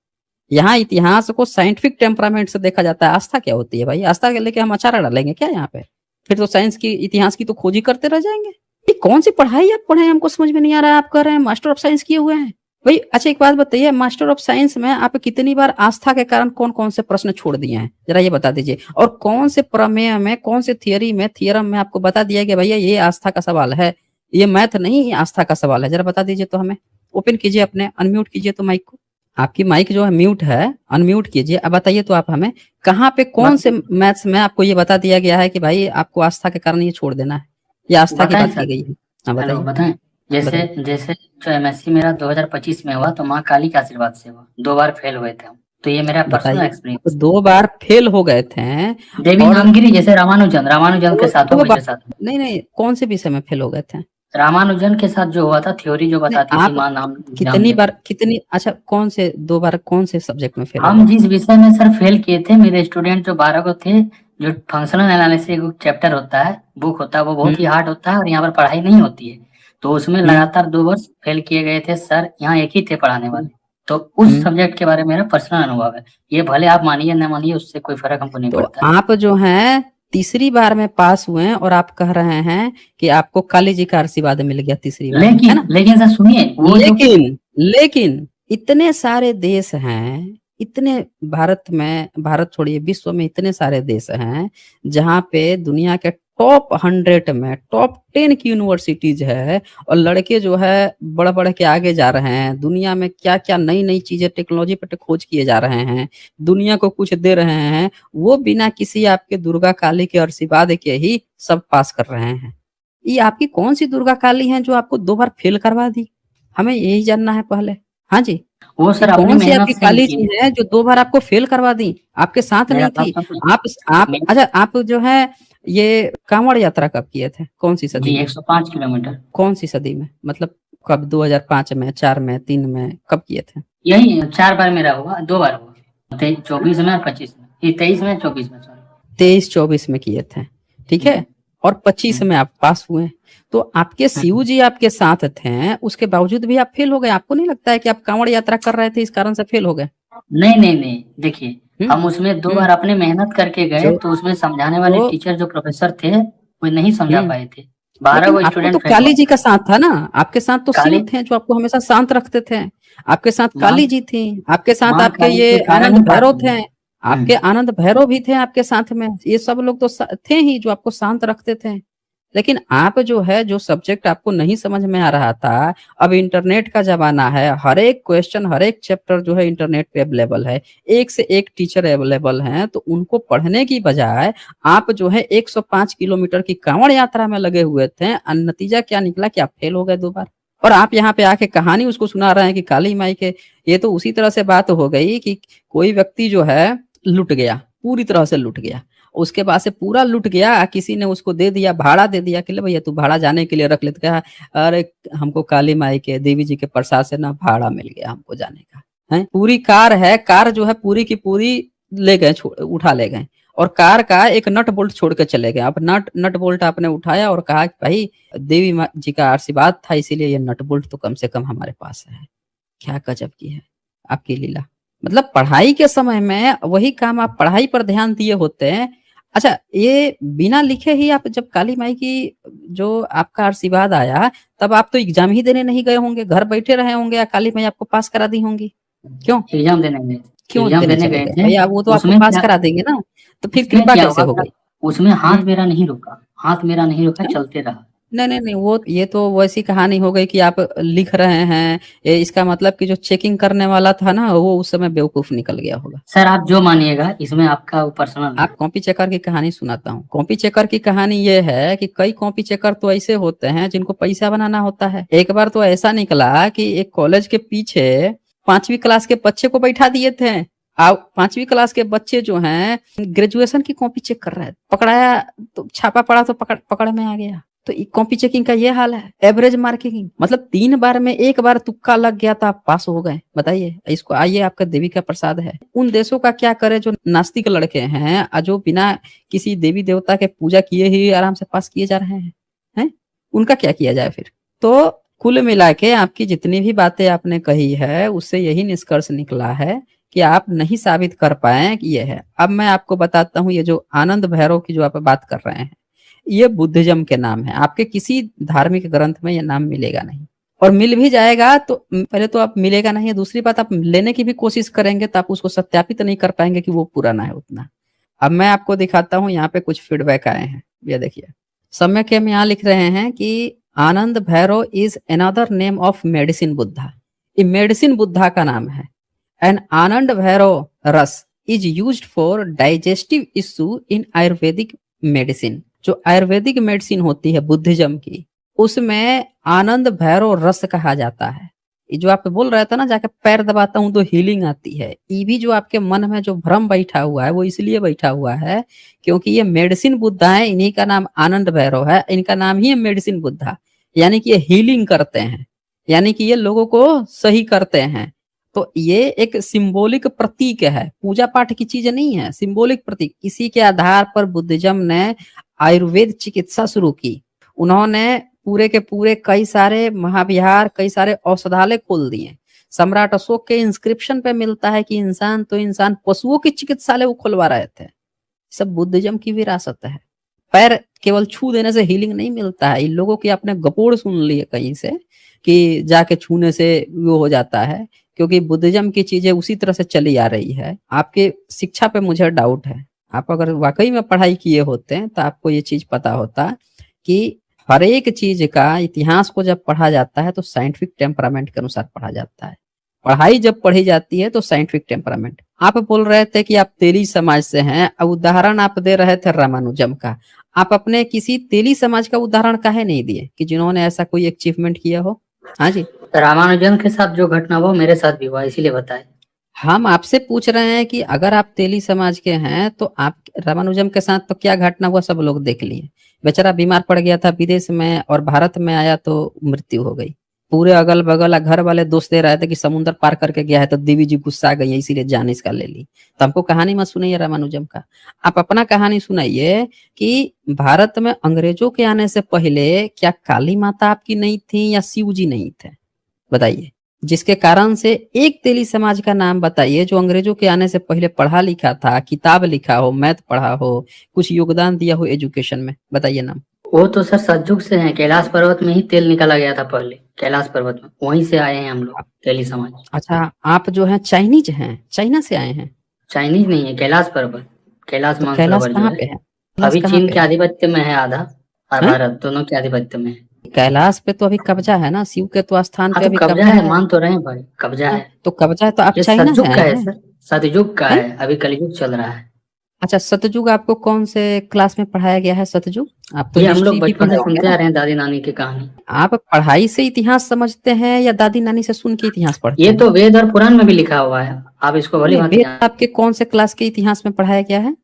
यहाँ इतिहास को साइंटिफिक टेम्परामेंट से देखा जाता है। आस्था क्या होती है भाई? आस्था के लेके हम अचार डालेंगे क्या यहाँ पे? फिर तो साइंस की इतिहास की तो खोज ही करते रह जाएंगे। ये कौन सी पढ़ाई आप पढ़े, हमको समझ में नहीं आ रहा है। आप कह रहे हैं मास्टर ऑफ साइंस किए हुए हैं भाई। अच्छा एक बात बताइए, मास्टर ऑफ साइंस में आप कितनी बार आस्था के कारण कौन कौन से प्रश्न छोड़ दिए हैं, जरा ये बता दीजिए। और कौन से प्रमेय में, कौन से थियरी में, थियरम में आपको बता दिया कि भैया ये आस्था का सवाल है, ये मैथ नहीं, ये आस्था का सवाल है। जरा बता दीजिए तो हमें। ओपन कीजिए अपने, अनम्यूट कीजिए तो माइक को। आपकी माइक जो है म्यूट है, अनम्यूट कीजिए। अब बताइए तो आप हमें कहाँ पे कौन से मैथ्स में आपको ये बता दिया गया है कि भाई आपको आस्था के कारण ये छोड़ देना है, ये आस्था की बात की गई है? हाँ हेलो, बताइए। बताएं। जैसे जैसे जो एमएससी मेरा 2025 में हुआ तो माँ काली के आशीर्वाद से हुआ। 2 बार फेल हुए थे हम, तो ये मेरा पर्सनल बताइए, एक्सपीरियंस। 2 बार फेल हो गए थे देवी और नामगिरी, जैसे रामानुजन के साथ दो हो, बार, मेरे साथ नहीं नहीं, कौन से विषय में फेल हो गए थे? रामानुजन के साथ जो हुआ था, थ्योरी जो नहीं, बताती थी आप माँ नाम कितनी नामदेव। बार, कितनी, अच्छा कौन से 2 बार कौन से सब्जेक्ट में फेल हो हम गए? जिस विषय में सर फेल किए थे, मेरे स्टूडेंट जो 12 को थे, जो फंक्शनल एनालिसिस एक चैप्टर होता है, बुक होता है, वो बहुत ही हार्ड होता है और यहाँ पर पढ़ाई नहीं होती है। तो उसमें हम्म लगातार 2 वर्ष फेल किए गए थे सर। यहाँ एक ही थे पढ़ाने वाले। तो उस हम्म। सब्जेक्ट के बारे में मेरा पर्सनल अनुभव है। ये भले आप मानिए न मानिए, उससे कोई फर्क हमको नहीं तो पड़ता है। आप जो हैं तीसरी बार में पास हुए हैं और आप कह रहे हैं कि आपको काली जी का आशीर्वाद मिल गया तीसरी बार में, है ना? लेकिन सर सुनिए, वो जो लेकिन इतने सारे देश हैं, इतने भारत में, भारत छोड़िए विश्व में इतने सारे देश हैं जहाँ पे दुनिया के टॉप 100 में टॉप 10 की यूनिवर्सिटीज है और लड़के जो है बढ़ बढ़ के आगे जा रहे हैं। दुनिया में क्या क्या नई नई चीजें टेक्नोलॉजी पर खोज किए जा रहे हैं, दुनिया को कुछ दे रहे हैं, वो बिना किसी आपके दुर्गा काली के आशीर्वाद के ही सब पास कर रहे हैं। ये आपकी कौन सी दुर्गा काली है जो आपको 2 बार फेल करवा दी? हमें यही जानना है पहले। हाँ जी, वो ये सर अपनी कौन सी मेहनत आपकी से ही काली की। जी है जो 2 बार आपको फेल करवा दी? आपके साथ मेरा नहीं बात थी। सुनिए। आप मे- अच्छा, आप जो है ये कांवड़ यात्रा कब किए थे, कौन सी सदी जी में? 105 किलोमीटर। कौन सी सदी में, मतलब कब? 2005 में, 4 में, 3 में, कब किए थे? यही 4 बार मेरा हुआ, 2 बार हुआ, 24 में और 25 में, ये 23 में 24 में, सॉरी। 23-24 में किए थे, ठीक है। और 25 में आप पास हुए। तो आपके सीयू जी आपके साथ थे, उसके बावजूद भी आप फेल हो गए। आपको नहीं लगता है कि आप कांवड़ यात्रा कर रहे थे इस कारण से फेल हो गए? नहीं, देखिए, हम्म हम उसमें 2 हम्म। बार अपने मेहनत करके गए, जो तो उसमें समझाने वाले तो टीचर जो प्रोफेसर थे, वो नहीं समझा हम्म पाए थे। 12 लेकिन वो आपको तो स्टूडेंट फेल हुआ। काली जी का साथ था ना, आपके साथ तो शिव काली थे जो आपको हमेशा शांत रखते थे। आपके साथ माँ काली जी थी, आपके साथ माँ आपके काली ये के कारण आनंद ही पास भैरव हुए। थे, आपके आनंद भैरव भी थे आपके साथ में। ये सब लोग तो थे ही जो आपको शांत रखते थे। लेकिन आप जो है, जो सब्जेक्ट आपको नहीं समझ में आ रहा था, अब इंटरनेट का जमाना है, हर एक क्वेश्चन, हर एक चैप्टर जो है इंटरनेट पे अवेलेबल है, एक से एक टीचर अवेलेबल हैं, तो उनको पढ़ने की बजाय आप जो है 105 किलोमीटर की कांवड़ यात्रा में लगे हुए थे। नतीजा क्या निकला कि आप फेल हो गए 2 बार। और आप यहाँ पे आके कहानी उसको सुना रहे हैं कि काली माई के। ये तो उसी तरह से बात हो गई कि कोई व्यक्ति जो है लुट गया, पूरी तरह से लुट गया, उसके बाद से पूरा लुट गया, किसी ने उसको दे दिया, भाड़ा दे दिया कि ले भैया तू भाड़ा जाने के लिए रख ले। तो कहा अरे हमको काली माई के, देवी जी के प्रसाद से ना भाड़ा मिल गया हमको जाने का है। पूरी कार है, कार जो है पूरी की पूरी ले गए, उठा ले गए, और कार का एक नट बोल्ट छोड़ के चले गए। अब नट बोल्ट आपने उठाया और कहा कि भाई देवी जी का आशीर्वाद था इसीलिए ये नट बोल्ट तो कम से कम हमारे पास है। क्या गजब की है आपकी लीला। मतलब पढ़ाई के समय में वही काम आप पढ़ाई पर ध्यान दिए होते हैं। अच्छा, ये बिना लिखे ही आप जब काली माई की जो आपका आशीर्वाद आया, तब आप तो एग्जाम ही देने नहीं गए होंगे, घर बैठे रहे होंगे, या काली माई आपको पास करा दी होंगी? क्यों एग्जाम देने गए थे। क्यों एग्जाम देने देने चले गए गए थे। भैया? वो तो आपको उसमें पास क्या करा देंगे ना, तो फिर उसमें कृपा क्या कैसे हुआ हो था, गई? उसमें हाथ हम्म मेरा नहीं रुका, हाथ मेरा नहीं रुका, चलते रहा। नहीं नहीं नहीं, वो ये तो वैसी कहानी हो गई कि आप लिख रहे हैं, इसका मतलब कि जो चेकिंग करने वाला था ना, वो उस समय बेवकूफ निकल गया होगा। सर आप जो मानिएगा, इसमें आपका पर्सनल है। आप कॉपी चेकर की कहानी सुनाता हूँ। कॉपी चेकर की कहानी ये है कि कई कॉपी चेकर तो ऐसे होते हैं जिनको पैसा बनाना होता है। एक बार तो ऐसा निकला कि एक कॉलेज के पीछे 5वीं क्लास के बच्चे को बैठा दिए थे। आप 5वीं क्लास के बच्चे जो हैं ग्रेजुएशन की कॉपी चेक कर रहे हैं, पकड़ाया तो छापा पड़ा तो पकड़ में आ गया। तो कॉपी चेकिंग का ये हाल है। एवरेज मार्किंग मतलब 3 बार में 1 बार तुक्का लग गया तो आप पास हो गए। बताइए इसको, आइए आपका देवी का प्रसाद है। उन देशों का क्या करे जो नास्तिक लड़के हैं, जो बिना किसी देवी देवता के पूजा किए ही आराम से पास किए जा रहे हैं, उनका क्या किया जाए फिर। तो कुल मिला के आपकी जितनी भी बातें आपने कही है उससे यही निष्कर्ष निकला है कि आप नहीं साबित कर पाए कि ये है। अब मैं आपको बताता हूँ, ये जो आनंद भैरव की जो आप बात कर रहे हैं, ये बुद्धिज्म के नाम है। आपके किसी धार्मिक ग्रंथ में ये नाम मिलेगा नहीं, और मिल भी जाएगा तो पहले तो आप मिलेगा नहीं है, दूसरी बात आप लेने की भी कोशिश करेंगे तो आप उसको सत्यापित नहीं कर पाएंगे कि वो पुराना है उतना। अब मैं आपको दिखाता हूँ, यहाँ पे कुछ फीडबैक आए हैं, ये देखिए। समय के हम यहाँ लिख रहे हैं कि Anand Bhairav is another name of medicine Buddha. ये मेडिसिन बुद्धा का नाम है। एंड आनंद भैरव रस is used for digestive issue in Ayurvedic medicine. जो आयुर्वेदिक मेडिसिन होती है बुद्धिज्म की, उसमें आनंद भैरव रस कहा जाता है। ये जो आप बोल रहे थे ना, जाके पैर दबाता हूं तो हीलिंग आती है, ये भी जो आपके मन में जो भ्रम बैठा हुआ है वो इसलिए बैठा हुआ है क्योंकि ये मेडिसिन बुद्धा है। इन्हीं का नाम आनंद भैरव है, इनका नाम ही है मेडिसिन बुद्धा। यानी कि ये हीलिंग करते हैं, यानी कि ये लोगों को सही करते हैं। तो ये एक सिंबॉलिक प्रतीक है, पूजा पाठ की चीज नहीं है, सिंबॉलिक प्रतीक। इसी के आधार पर बुद्धिज्म ने आयुर्वेद चिकित्सा शुरू की। उन्होंने पूरे के पूरे कई सारे महाविहार, कई सारे औषधालय खोल दिए। सम्राट अशोक के इंस्क्रिप्शन पे मिलता है कि इंसान तो इंसान, पशुओं की चिकित्सालय वो खुलवा रहे थे। सब बुद्धिज्म की विरासत है। पैर केवल छू देने से हीलिंग नहीं मिलता है। इन लोगों की आपने गपोड़ सुन ली है कहीं से कि जाके छूने से वो हो जाता है, क्योंकि बुद्धिज्म की चीजें उसी तरह से चली आ रही है। आपके शिक्षा पे मुझे डाउट है। आप अगर वाकई में पढ़ाई किए होते हैं तो आपको ये चीज पता होता कि हर एक चीज का इतिहास को जब पढ़ा जाता है तो साइंटिफिक टेम्परामेंट के अनुसार पढ़ा जाता है। पढ़ाई जब पढ़ी जाती है तो साइंटिफिक टेम्परामेंट। आप बोल रहे थे कि आप तेली समाज से हैं, अब उदाहरण आप दे रहे थे रामानुजम का। आप अपने किसी तेली समाज का उदाहरण काहे नहीं दिए कि जिन्होंने ऐसा कोई अचीवमेंट किया हो? हाँ जी, रामानुजन के साथ जो घटना हुआ मेरे साथ भी हुआ, इसीलिए बताए। हम आपसे पूछ रहे हैं कि अगर आप तेली समाज के हैं तो आप रामानुजम के साथ तो क्या घटना हुआ सब लोग देख लिए। बेचारा बीमार पड़ गया था विदेश में और भारत में आया तो मृत्यु हो गई। पूरे अगल बगल घर वाले दोस्त दे रहे थे कि समुद्र पार करके गया है तो देवी जी गुस्सा गई है इसीलिए जान इसका ले ली। तो हमको कहानी मत सुनाइए रामानुजम का, आप अपना कहानी सुनाइए कि भारत में अंग्रेजों के आने से पहले क्या काली माता आपकी नहीं थी या शिव जी नहीं थे? बताइए। जिसके कारण से एक तेली समाज का नाम बताइए जो अंग्रेजों के आने से पहले पढ़ा लिखा था, किताब लिखा हो, मैथ पढ़ा हो, कुछ योगदान दिया हो एजुकेशन में। बताइए नाम। वो तो सर सतयुग से हैं, कैलाश पर्वत में ही तेल निकाला गया था पहले, कैलाश पर्वत में, वहीं से आए हैं हम लोग तेली समाज। अच्छा, आप जो है चाइनीज हैं, चाइना से आए हैं? चाइनीज नहीं है, कैलाश पर्वत, कैलाश तो कैलाश मानसरोवर जो कहाँ है पे है? कैलाश अभी कहाँ चीन पे के है? आधिपत्य में है आधा, और हैं? भारत, दोनों के आधिपत्य में है। कैलाश पे तो अभी कब्जा है ना, शिव के तो स्थान हाँ पे तो अभी कब्जा कब्जा है, है। मान तो रहे हैं भाई, कब्जा हाँ, है। तो कब्जा है तो आप ये चाइना से सतयुग का आए है हैं? सर, सतयुग का हैं? है, अभी कलयुग चल रहा है। अच्छा, सतयुग आपको कौन से क्लास में पढ़ाया गया है सतयुग? आप तो ये हम लोग हिस्ट्री भी बचपन पढ़े से होंगे सुनते आ ना। रहे हैं दादी नानी की कहानी। आप पढ़ाई से इतिहास समझते हैं या दादी नानी से सुन के इतिहास पढ़ते ये हैं? तो वेद और पुराण में भी लिखा हुआ है, आप इसको भली नहीं, भांति वेद जान। आपके कौन से क्लास के इतिहास में पढ़ाया गया है?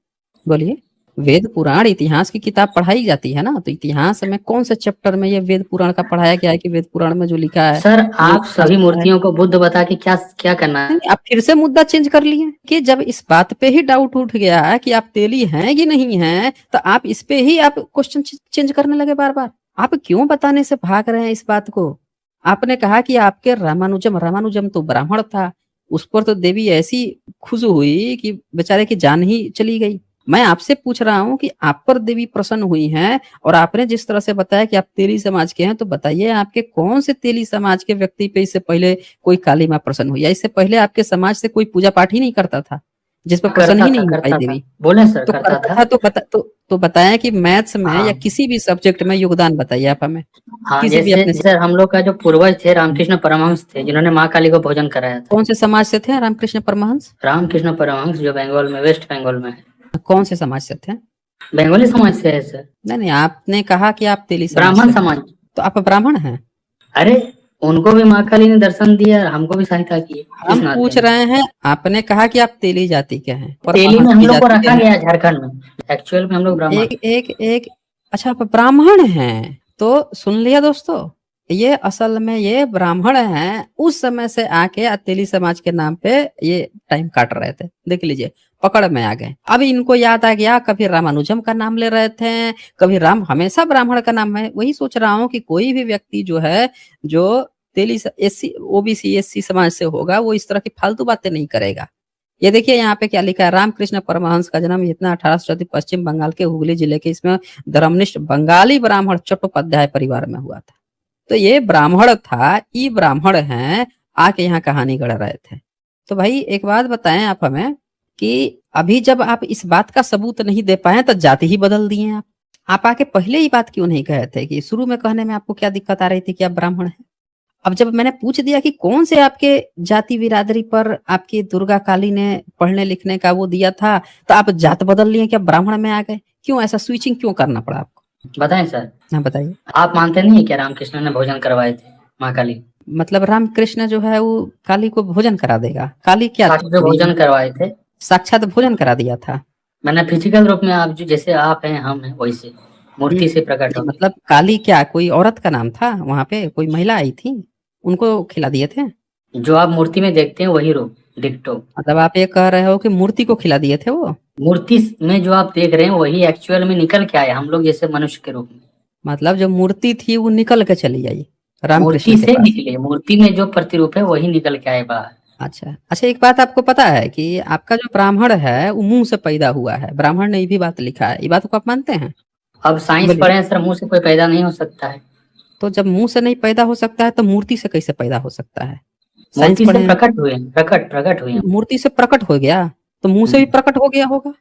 बोलिए। वेद पुराण इतिहास की किताब पढ़ाई जाती है ना, तो इतिहास में कौन से चैप्टर में ये वेद पुराण का पढ़ाया गया है कि वेद पुराण में जो लिखा है सर वो आप इतिहास सभी में पढ़ाया? मूर्तियों को बुद्ध बता के क्या क्या करना है? नहीं, आप फिर से मुद्दा चेंज कर लिए कि जब इस बात पे ही डाउट उठ गया है कि आप तेली हैं कि नहीं हैं, तो आप इस पे ही आप क्वेश्चन चेंज करने लगे बार बार। आप क्यों बताने से भाग रहे हैं इस बात को? आपने कहा कि आपके रामानुजम तो ब्राह्मण था, उस पर तो देवी ऐसी खुश हुई कि बेचारे की जान ही चली गई। मैं आपसे पूछ रहा हूँ कि आप पर देवी प्रसन्न हुई हैं, और आपने जिस तरह से बताया कि आप तेली समाज के हैं, तो बताइए आपके कौन से तेली समाज के व्यक्ति पे इससे पहले कोई काली माँ प्रसन्न हुई, या इससे पहले आपके समाज से कोई पूजा पाठ ही नहीं करता था जिस पर प्रसन्न करता ही था, नहीं हो पाई करता था, देवी? बोले सर तो करता करता था। था तो बताएं कि मैथ्स में हाँ या किसी भी सब्जेक्ट में योगदान बताइए आप हमें, हाँ, किसी भी जैसे अपने। सर हम लोग का जो पूर्वज थे रामकृष्ण परमहंस थे, जिन्होंने माँ काली को भोजन कराया था। कौन से समाज से थे रामकृष्ण परमहंस? रामकृष्ण परमहंस जो बंगाल में, वेस्ट बंगाल में है। कौन से समाज से थे? बंगाली समाज से है सर। नहीं नहीं, आपने कहा कि आप तेली समाज ब्राह्मण से हैं, समाज। तो आप ब्राह्मण हैं? अरे उनको भी माँ काली ने दर्शन दिया और हमको भी सहायता की है। हम इस नाते पूछ में रहे हैं, आपने कहा कि आप तेली जाति के हैं, तेली में परमहंस हम की लोग को जाति के रखा हैं। गया है झारखंड में, एक्चुअल में हम लोग ब्राह्मण एक एक एक अच्छा, आप ब्राह्मण हैं, तो सुन लिया दोस्तों, ये असल में ये ब्राह्मण हैं, उस समय से आके अतेली समाज के नाम पे ये टाइम काट रहे थे। देख लीजिए, पकड़ में आ गए। अब इनको याद आ गया, कभी रामानुजम का नाम ले रहे थे, कभी राम, हमेशा ब्राह्मण का नाम है। वही सोच रहा हूँ कि कोई भी व्यक्ति जो है, जो तेली एससी ओबीसी एससी समाज से होगा, वो इस तरह की फालतू बातें नहीं करेगा। ये देखिए यहाँ पे क्या लिखा है, रामकृष्ण परमहंस का जन्म इतना 1800 पश्चिम बंगाल के हुगली जिले के इसमें धर्मनिष्ठ बंगाली ब्राह्मण चट्टोपाध्याय परिवार में हुआ था। तो ये ब्राह्मण था, ई ब्राह्मण हैं, आके यहाँ कहानी गढ़ रहे थे। तो भाई एक बात बताएं आप हमें कि अभी जब आप इस बात का सबूत नहीं दे पाए तो जाति ही बदल दिए आप आके पहले ही बात क्यों नहीं कहे थे? कि शुरू में कहने में आपको क्या दिक्कत आ रही थी कि आप ब्राह्मण हैं? अब जब मैंने पूछ दिया कि कौन से आपके जाति बिरादरी पर आपकी दुर्गा काली ने पढ़ने लिखने का वो दिया था, तो आप जात बदल लिए, क्या ब्राह्मण में आ गए? क्यों ऐसा स्विचिंग क्यों करना पड़ा आपको? बताएं सर, हाँ बताइए। आप मानते नहीं है क्या रामकृष्ण ने भोजन करवाए थे माँ काली? मतलब रामकृष्ण जो है वो काली को भोजन करा देगा? काली क्या साक्षात जो थी? भोजन करवाए थे, साक्षात भोजन करा दिया था? मैंने फिजिकल रूप में, आप जो जैसे आप हैं हम हैं वैसे मूर्ति से प्रकट हो गए। मतलब काली क्या कोई औरत का नाम था? वहां पे कोई महिला आई थी, उनको खिला दिए थे? जो आप मूर्ति में देखते हैं वही रूप डिक्टो, मतलब आप ये कह रहे हो कि मूर्ति को खिला दिए थे वो? मूर्ति में जो आप देख रहे हैं वही एक्चुअल में निकल के आया हम लोग जैसे मनुष्य के रूप में। मतलब जो मूर्ति थी वो निकल के चली आई रामकृष्ण मूर्ति के से पास? निकले, मूर्ति में जो प्रतिरूप है वही निकल के आए बाहर। अच्छा अच्छा, एक बात आपको पता है कि आपका जो ब्राह्मण है वो मुंह से पैदा हुआ है? ब्राह्मण ने ये भी बात लिखा है, ये बात को आप मानते हैं? अब साइंस बोलिए। पढ़े हैं सर, मुंह से कोई पैदा नहीं हो सकता है। तो जब मुंह से नहीं पैदा हो सकता है तो मूर्ति से कैसे पैदा हो सकता है? साइंस मूर्ति पढ़े से हैं? प्रकट हुए, प्रकट हुए। मूर्ति से प्रकट हो गया तो मुंह से भी प्रकट हो गया होगा?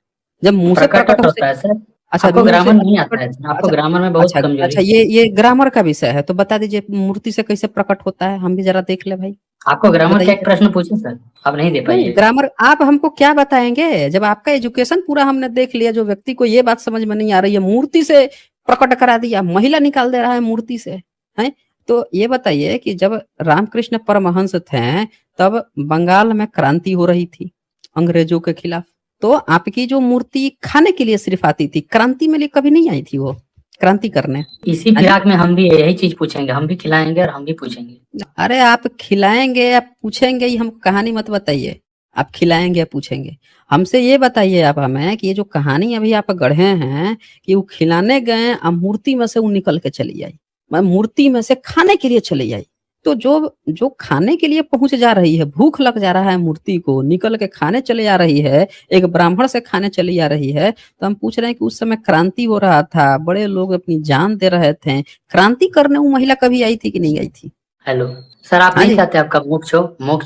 जब मुंह से प्रकट प्रकट हो होता है सर। अच्छा, आपको मुंह से ग्रामर नहीं आता प्रकट, है सर, आपको अच्छा ग्रामर में बहुत अच्छा कमजोरी अच्छा, है। ये ग्रामर का विषय है, तो बता दीजिए मूर्ति से कैसे प्रकट होता है, हम भी जरा देख ले भाई। आपको ग्रामर का बताइए। एक प्रश्न पूछे सर, आप नहीं दे नहीं, पाइए। ग्रामर आप हमको क्या बताएंगे जब आपका एजुकेशन पूरा हमने देख लिया? जो व्यक्ति को ये बात समझ में नहीं आ रही है, मूर्ति से प्रकट करा दिया, महिला निकाल दे रहा है मूर्ति से, है? तो ये बताइए कि जब रामकृष्ण परमहंस थे तब बंगाल में क्रांति हो रही थी अंग्रेजों के खिलाफ, तो आपकी जो मूर्ति खाने के लिए सिर्फ आती थी, क्रांति में लिए कभी नहीं आई थी वो क्रांति करने? इसी फिराक में हम भी यही चीज पूछेंगे, हम भी खिलाएंगे और हम भी पूछेंगे। अरे आप खिलाएंगे या पूछेंगे, ये हम कहानी मत बताइए। आप खिलाएंगे या पूछेंगे, हमसे ये बताइए आप हमें कि ये जो कहानी अभी आप गढ़े हैं कि वो खिलाने गए और मूर्ति में से वो निकल के चली आई, मैं मूर्ति में से खाने के लिए चली आई, तो जो जो खाने के लिए पहुंच जा रही है, भूख लग जा रहा है मूर्ति को, निकल के खाने चले आ रही है, एक ब्राह्मण से खाने चली आ रही है, तो हम पूछ रहे हैं कि उस समय क्रांति हो रहा था, बड़े लोग अपनी जान दे रहे थे, क्रांति करने वो महिला कभी आई थी कि नहीं आई थी? हेलो सर, आप हाँ नहीं जी। चाहते आपका मोक्ष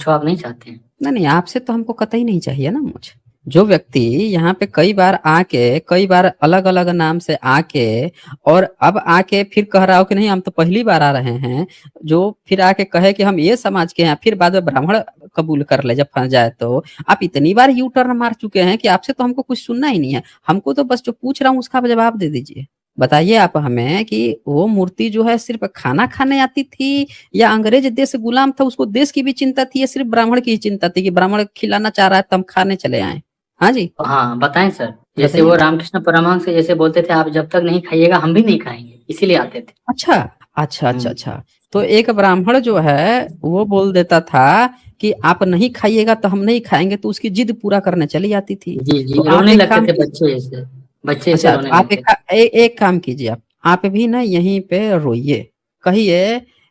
हो आप नहीं चाहते हैं? नहीं नहीं, आपसे तो हमको कतई नहीं चाहिए ना मुझे। जो व्यक्ति यहाँ पे कई बार आके, कई बार अलग अलग नाम से आके, और अब आके फिर कह रहा हो कि नहीं हम तो पहली बार आ रहे हैं, जो फिर आके कहे कि हम ये समाज के हैं, फिर बाद में ब्राह्मण कबूल कर ले जब फंस जाए, तो आप इतनी बार यू टर्न मार चुके हैं कि आपसे तो हमको कुछ सुनना ही नहीं है। हमको तो बस जो पूछ रहा हूँ उसका जवाब दे दीजिए। बताइए आप हमें कि वो मूर्ति जो है सिर्फ खाना खाने आती थी, या अंग्रेज देश गुलाम था उसको देश की भी चिंता थी, या सिर्फ ब्राह्मण की ही चिंता थी कि ब्राह्मण खिलाना चाह रहा है तो हम खाने चले आए? हाँ जी हाँ बताएं सर, जैसे बताइए। वो रामकृष्ण परमहंस से जैसे बोलते थे आप जब तक नहीं खाइएगा हम भी नहीं खाएंगे, इसीलिए आते थे। अच्छा अच्छा अच्छा अच्छा, तो एक ब्राह्मण जो है वो बोल देता था कि आप नहीं खाइएगा तो हम नहीं खाएंगे, तो उसकी जिद पूरा करने चली आती थी। जी जी, तो आप रोने एक लगते काम थे कीजिए। बच्चे जैसे, बच्चे जैसे अच्छा, तो रोने आप लगते थे। एक काम कीजिए, आप भी ना यहीं पे रोइए, कहिए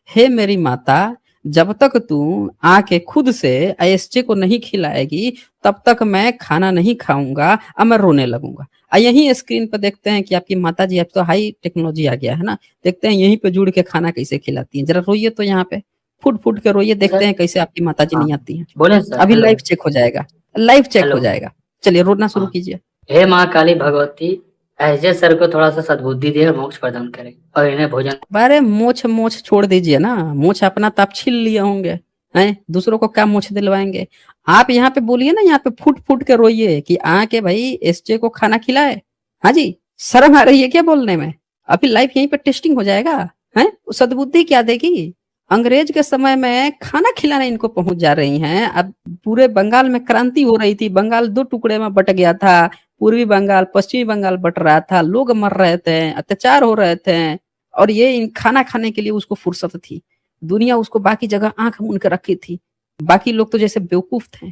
हे मेरी माता, जब तक तू आके खुद से आईएसजे को नहीं खिलाएगी तब तक मैं खाना नहीं खाऊंगा और मैं रोने लगूंगा। यहीं स्क्रीन पर देखते हैं कि आपकी माता जी, अब तो हाई टेक्नोलॉजी आ गया है ना, देखते हैं यहीं पे जुड़ के खाना कैसे खिलाती हैं। जरा रोइए तो यहाँ पे, फुट फुट के रोइए, देखते सर हैं कैसे आपकी माता जी हाँ नहीं आती हैं। बोले सर। अभी हेलो लाइव चेक हो जाएगा, लाइव चेक हो हेलो। जाएगा। चलिए रोना शुरू हाँ, कीजिए। हे माँ काली भगवती, ऐसे सर को थोड़ा सा सद्बुद्धि दे और मोक्ष प्रदान करे और इन्हें भोजन। अरे मोछ मोछ छोड़ दीजिए ना, मोछ अपना तो आप छील लिए होंगे, हैं? दूसरों को क्या मोछ दिलवाएंगे? आप यहाँ पे बोलिए ना, यहाँ पे फुट फुट के रोइए कि आके भाई एसजे को खाना खिलाए। हाँ जी, शर्म आ रही है क्या बोलने में? अभी लाइव यहीं पे टेस्टिंग हो जाएगा, हैं? सद्बुद्धि क्या देगी? अंग्रेज के समय में खाना खिलाने इनको पहुंच जा रही हैं। अब पूरे बंगाल में क्रांति हो रही थी, बंगाल 2 टुकड़े में बट गया था, पूर्वी बंगाल पश्चिमी बंगाल बट रहा था, लोग मर रहे थे, अत्याचार हो रहे थे, और ये इन खाना खाने के लिए उसको फुर्सत थी। दुनिया उसको बाकी जगह आंख मूंद के रखी थी, बाकी लोग तो जैसे बेवकूफ थे।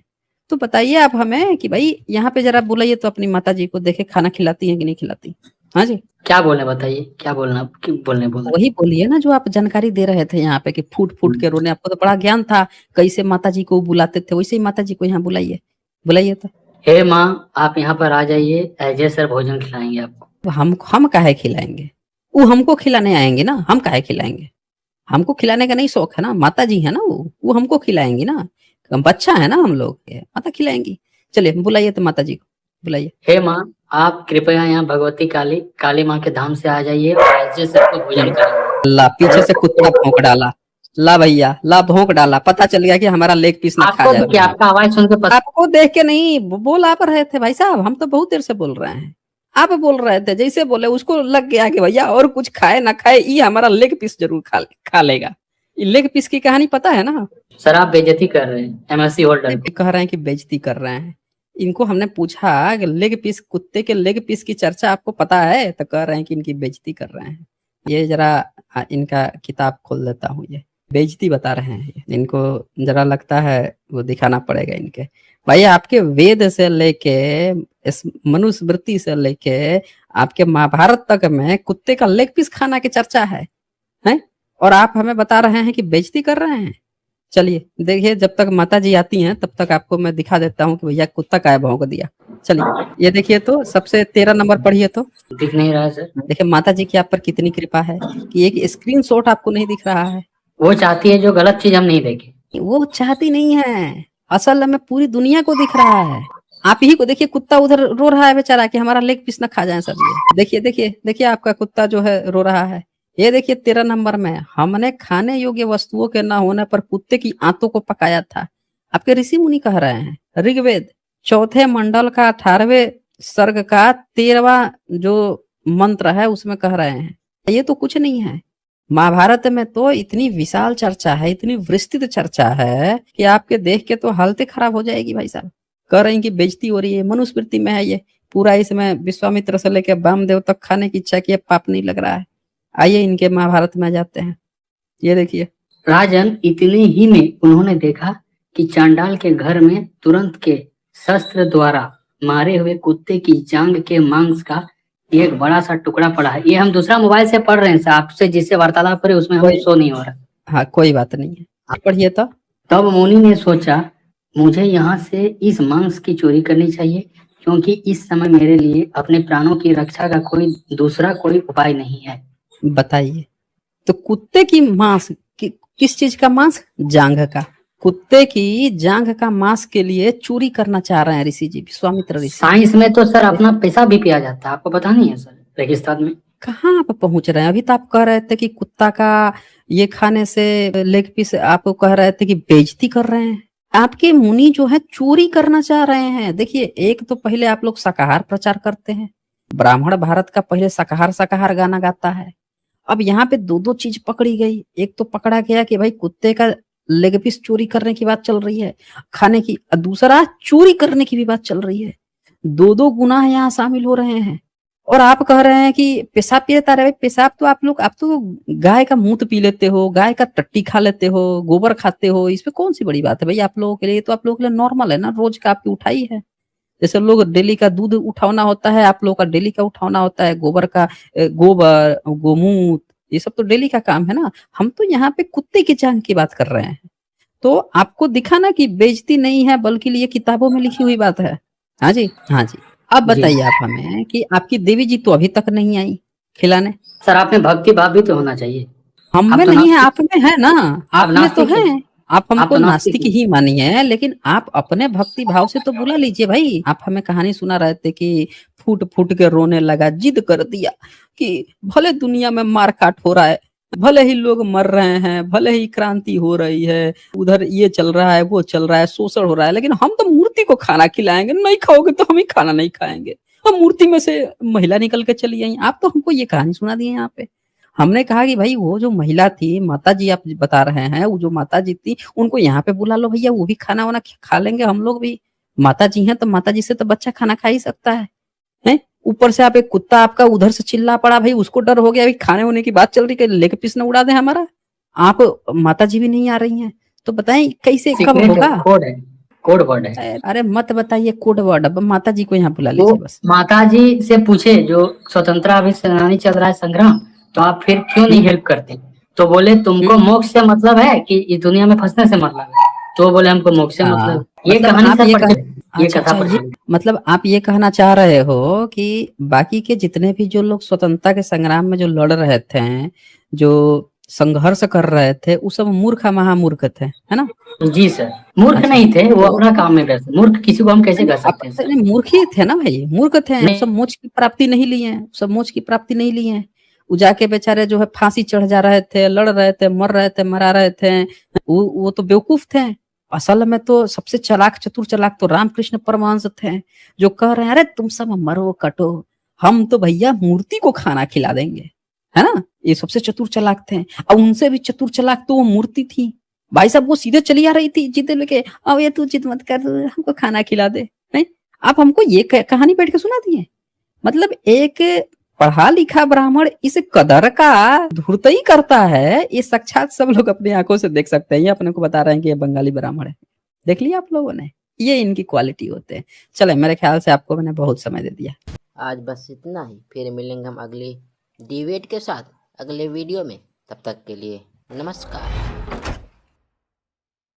तो बताइए आप हमें कि भाई यहाँ पे जरा बुलाइए तो अपनी माता जी को, देखे खाना खिलाती हैं कि नहीं खिलाती। हाँ जी, क्या बोले बताइए, क्या बोलना, क्यों बोलने बोल रहे वही बोलिए ना जो आप जानकारी दे रहे थे यहाँ पे कि फूट फूट के रोने। आपको तो बड़ा ज्ञान था, कैसे माता जी को बुलाते थे, वैसे ही माता जी को यहाँ बुलाइए, बुलाइए तो। हे माँ, आप यहाँ पर आ जाइए, अजय सर भोजन खिलाएंगे आपको। तो हम काहे खिलाएंगे? वो हमको खिलाने आएंगे ना, हम काहे खिलाएंगे? हमको खिलाने का नहीं शौक है ना, माता जी है ना, वो हमको खिलाएंगी ना। हम बच्चा है ना हम लोग, माता खिलाएंगी। चलिए बुलाइए तो माता जी को, बुलाइए। हे माँ, आप कृपया यहाँ भगवती काली काली माँ के धाम से आ जाइए और अजय सर को भोजन कराएंगे। ला पीछे से कुत्ता भौंक डाला, ला भैया ला भौंक डाला, पता चल गया कि हमारा लेग पीस ना खा आपको जाए। क्या, आपका आवाज सुन के पता आपको देख के नहीं बोल आप रहे थे भाई साहब, हम तो बहुत देर से बोल रहे हैं। आप बोल रहे थे, जैसे बोले उसको लग गया कि भैया और कुछ खाए ना खाए, ये हमारा लेग पीस जरूर खा लेगा। ये लेग पीस की कहानी पता है ना? सर आप बेइज्जती कर रहे हैं एमएससी होल्डर। कह रहे हैं कि बेइज्जती कर रहे हैं। इनको हमने पूछा कि लेग पीस, कुत्ते के लेग पीस की चर्चा आपको पता है, तो कह रहे हैं कि इनकी बेइज्जती कर रहे हैं। ये जरा इनका किताब खोल देता हूँ, ये बेइज्जती बता रहे हैं। इनको जरा लगता है वो दिखाना पड़ेगा इनके। भाई आपके वेद से लेके इस मनुस्मृति से लेके आपके महाभारत तक में कुत्ते का लेग पीस खाना की चर्चा है, हैं? और आप हमें बता रहे हैं कि बेइज्जती कर रहे हैं। चलिए देखिए, जब तक माता जी आती हैं तब तक आपको मैं दिखा देता हूँ कि भैया कुत्ता काय भौंक दिया। चलिए ये देखिए, तो सबसे 13 नंबर पढ़िए तो। दिख नहीं रहा है सर। देखिए माता जी की आप पर कितनी कृपा है कि एक स्क्रीनशॉट आपको नहीं दिख रहा है। वो चाहती है जो गलत चीज हम नहीं देखें। वो चाहती नहीं है, असल में पूरी दुनिया को दिख रहा है। आप ही को देखिए, कुत्ता उधर रो रहा है बेचारा कि हमारा लेग पीस ना खा जाए सब। ये देखिए देखिए देखिए, आपका कुत्ता जो है रो रहा है। ये देखिए 13 नंबर में, हमने खाने योग्य वस्तुओं के न होने पर कुत्ते की आंतों को पकाया था। आपके ऋषि मुनि कह रहे हैं, ऋग्वेद 4 मंडल का 18वें सर्ग का 13वां जो मंत्र है उसमें कह रहे हैं। ये तो कुछ नहीं है। महाभारत में तो इतनी विशाल चर्चा है, इतनी विस्तृत चर्चा है कि आपके देख के तो हालत खराब हो जाएगी भाई साहब। कह रहे हैं कि बेइज्जती हो रही है, मनुस्मृति में है ये पूरा। इसमें विश्वामित्र से लेकर वामदेव तक खाने की इच्छा की, पाप नहीं लग रहा है। आइए इनके महाभारत में जाते हैं। ये देखिए, राजन, इतने ही में उन्होंने देखा कि चांडाल के घर में तुरंत के शस्त्र द्वारा मारे हुए कुत्ते की जांग के मांस का एक बड़ा सा टुकड़ा पड़ा है। ये हम दूसरा मोबाइल से पढ़ रहे हैं, आपसे जिससे वार्तालाप करे उसमें हमें शो नहीं हो रहा। हाँ कोई बात नहीं है, आप पढ़िए तो। तब मुनि ने सोचा, मुझे यहाँ से इस मांस की चोरी करनी चाहिए, क्योंकि इस समय मेरे लिए अपने प्राणों की रक्षा का कोई उपाय नहीं है। बताइए, तो कुत्ते की मांस किस चीज का मांस? जांघ का। कुत्ते की जांघ का मांस के लिए चोरी करना चाह रहे हैं ऋषि जी, विश्वामित्र ऋषि। साइंस में तो सर अपना पैसा भी पिया जाता है, आपको पता नहीं है सर? रेगिस्तान में कहाँ आप पहुंच रहे हैं? अभी तो आप कह रहे थे कि कुत्ता का ये खाने से लेग पीस, आप कह रहे थे कि बेइज्जती कर रहे हैं। आपके मुनि जो है चोरी करना चाह रहे हैं। देखिए, एक तो पहले आप लोग शाकाहार प्रचार करते हैं, ब्राह्मण भारत का पहले शाकाहार गाना गाता है। अब यहाँ पे दो चीज पकड़ी गई। एक तो पकड़ा गया कि भाई कुत्ते का लेग पीस चोरी करने की बात चल रही है खाने की, दूसरा चोरी करने की भी बात चल रही है। दो गुनाह यहाँ शामिल हो रहे हैं। और आप कह रहे हैं कि पेशाब पीता रहे। पेशाब तो आप तो गाय का मूत पी लेते हो, गाय का टट्टी खा लेते हो, गोबर खाते हो, इसमें कौन सी बड़ी बात है भाई आप लोगों के लिए? तो आप लोगों के लिए नॉर्मल है ना, रोज का आपकी उठाई है। जैसे लोग डेली का दूध उठाना होता है, आप लोगों का डेली का उठाना होता है गोबर का, गोबर गोमूत, ये सब तो डेली का काम है ना। हम तो यहाँ पे कुत्ते की जान की बात कर रहे हैं। तो आपको दिखा ना कि बेइज्जती नहीं है, बल्कि ये किताबों में लिखी हुई बात है। हाँ जी, हाँ जी। अब बताइए आप हमें कि आपकी देवी जी तो अभी तक नहीं आई खिलाने। सर, आप में भक्ति भाव भी तो होना चाहिए। हम में नहीं है, आप में है ना, आप में तो है। आप हमको नास्तिक ही मानिए, लेकिन आप अपने भक्ति भाव से तो बुला लीजिए भाई। आप हमें कहानी सुना रहे थे कि फूट फूट के रोने लगा, जिद कर दिया कि भले दुनिया में मार काट हो रहा है, भले ही लोग मर रहे हैं, भले ही क्रांति हो रही है, उधर ये चल रहा है, वो चल रहा है, शोषण हो रहा है, लेकिन हम तो मूर्ति को खाना खिलाएंगे। नहीं खाओगे तो हम ही खाना नहीं खाएंगे। और मूर्ति में से महिला निकल के चली आई। आप तो हमको ये कहानी सुना दी है यहाँ पे। हमने कहा कि भाई वो जो महिला थी, माता जी आप बता रहे हैं, वो जो माता जी थी उनको यहाँ पे बुला लो भैया, वो भी खाना वाना खा लेंगे हम लोग भी। माता जी हैं तो माता जी से तो बच्चा खाना खा ही सकता है। हैं? ऊपर से आप एक कुत्ता आपका उधर से चिल्ला पड़ा, भाई उसको डर हो गया, अभी खाने होने की बात चल रही है, लेग पीस न उड़ा दे हमारा। आप माता जी भी नहीं आ रही हैं, तो बताएं कैसे कब सीक्रेट होगा? कोड है, कोड वर्ड है। अरे मत बताइए कोड वर्ड, अब माता जी को यहाँ बुला वो लीजिए बस। माता जी से पूछे जो स्वतंत्रता अभी सेनानी चल रहा है संग्राम, तो आप फिर क्यों नहीं हम्म, हेल्प करते? तो बोले तुमको हम्म, मोक्ष से मतलब है कि इस दुनिया में फंसने से मतलब है? तो बोले हमको मोक्ष से मतलब है। ये मतलब कहानी आप सर ये कह प्रचलित, ये अच्छा कथा अच्छा, ये प्रचलित। मतलब आप ये कहना चाह रहे हो कि बाकी के जितने भी जो लोग स्वतंत्रता के संग्राम में जो लड़ रहे थे, जो संघर्ष कर रहे थे, वो सब मूर्ख महामूर्ख थे, है ना? जी सर, मूर्ख अच्छा, नहीं थे, वो तो अपना काम में व्यस्त थे। मूर्ख किसी को हम कैसे कर सकते हैं सर? नहीं, मूर्ख ही थे ना भाई, मूर्ख थे, वो नहीं, सब मोक्ष की प्राप्ति नहीं लिए हैं, सब मोक्ष की प्राप्ति नहीं लिए हैं। वो जाके बेचारे जो है फांसी चढ़ जा रहे थे, लड़ रहे थे, मर रहे थे, मरा रहे थे, वो तो बेवकूफ थे। असल में तो सबसे चालाक चतुर चालाक तो रामकृष्ण परमहंस थे, जो कह रहे हैं अरे तुम सब मरो कटो, हम तो भैया मूर्ति को खाना खिला देंगे, है ना? ये सबसे चतुर चालाक थे। और उनसे भी चतुर चालाक तो वो मूर्ति थी। भाई साहब वो सीधे चली आ रही थी जीते लेके, अब ये तू जिद मत कर, हमको खाना खिला दे। नहीं, आप हमको ये कहानी बैठ के सुना दिए। मतलब एक पढ़ा लिखा ब्राह्मण इस कदर का धूर्तई करता है, ये साक्षात सब लोग अपनी आंखों से देख सकते हैं। ये अपने को बता रहे हैं कि ये बंगाली ब्राह्मण है। देख लिया आप लोगों ने, ये इनकी क्वालिटी होते हैं। चले, मेरे ख्याल से आपको मैंने बहुत समय दे दिया। आज बस इतना ही, फिर मिलेंगे हम अगली डिबेट के साथ अगले वीडियो में। तब तक के लिए नमस्कार।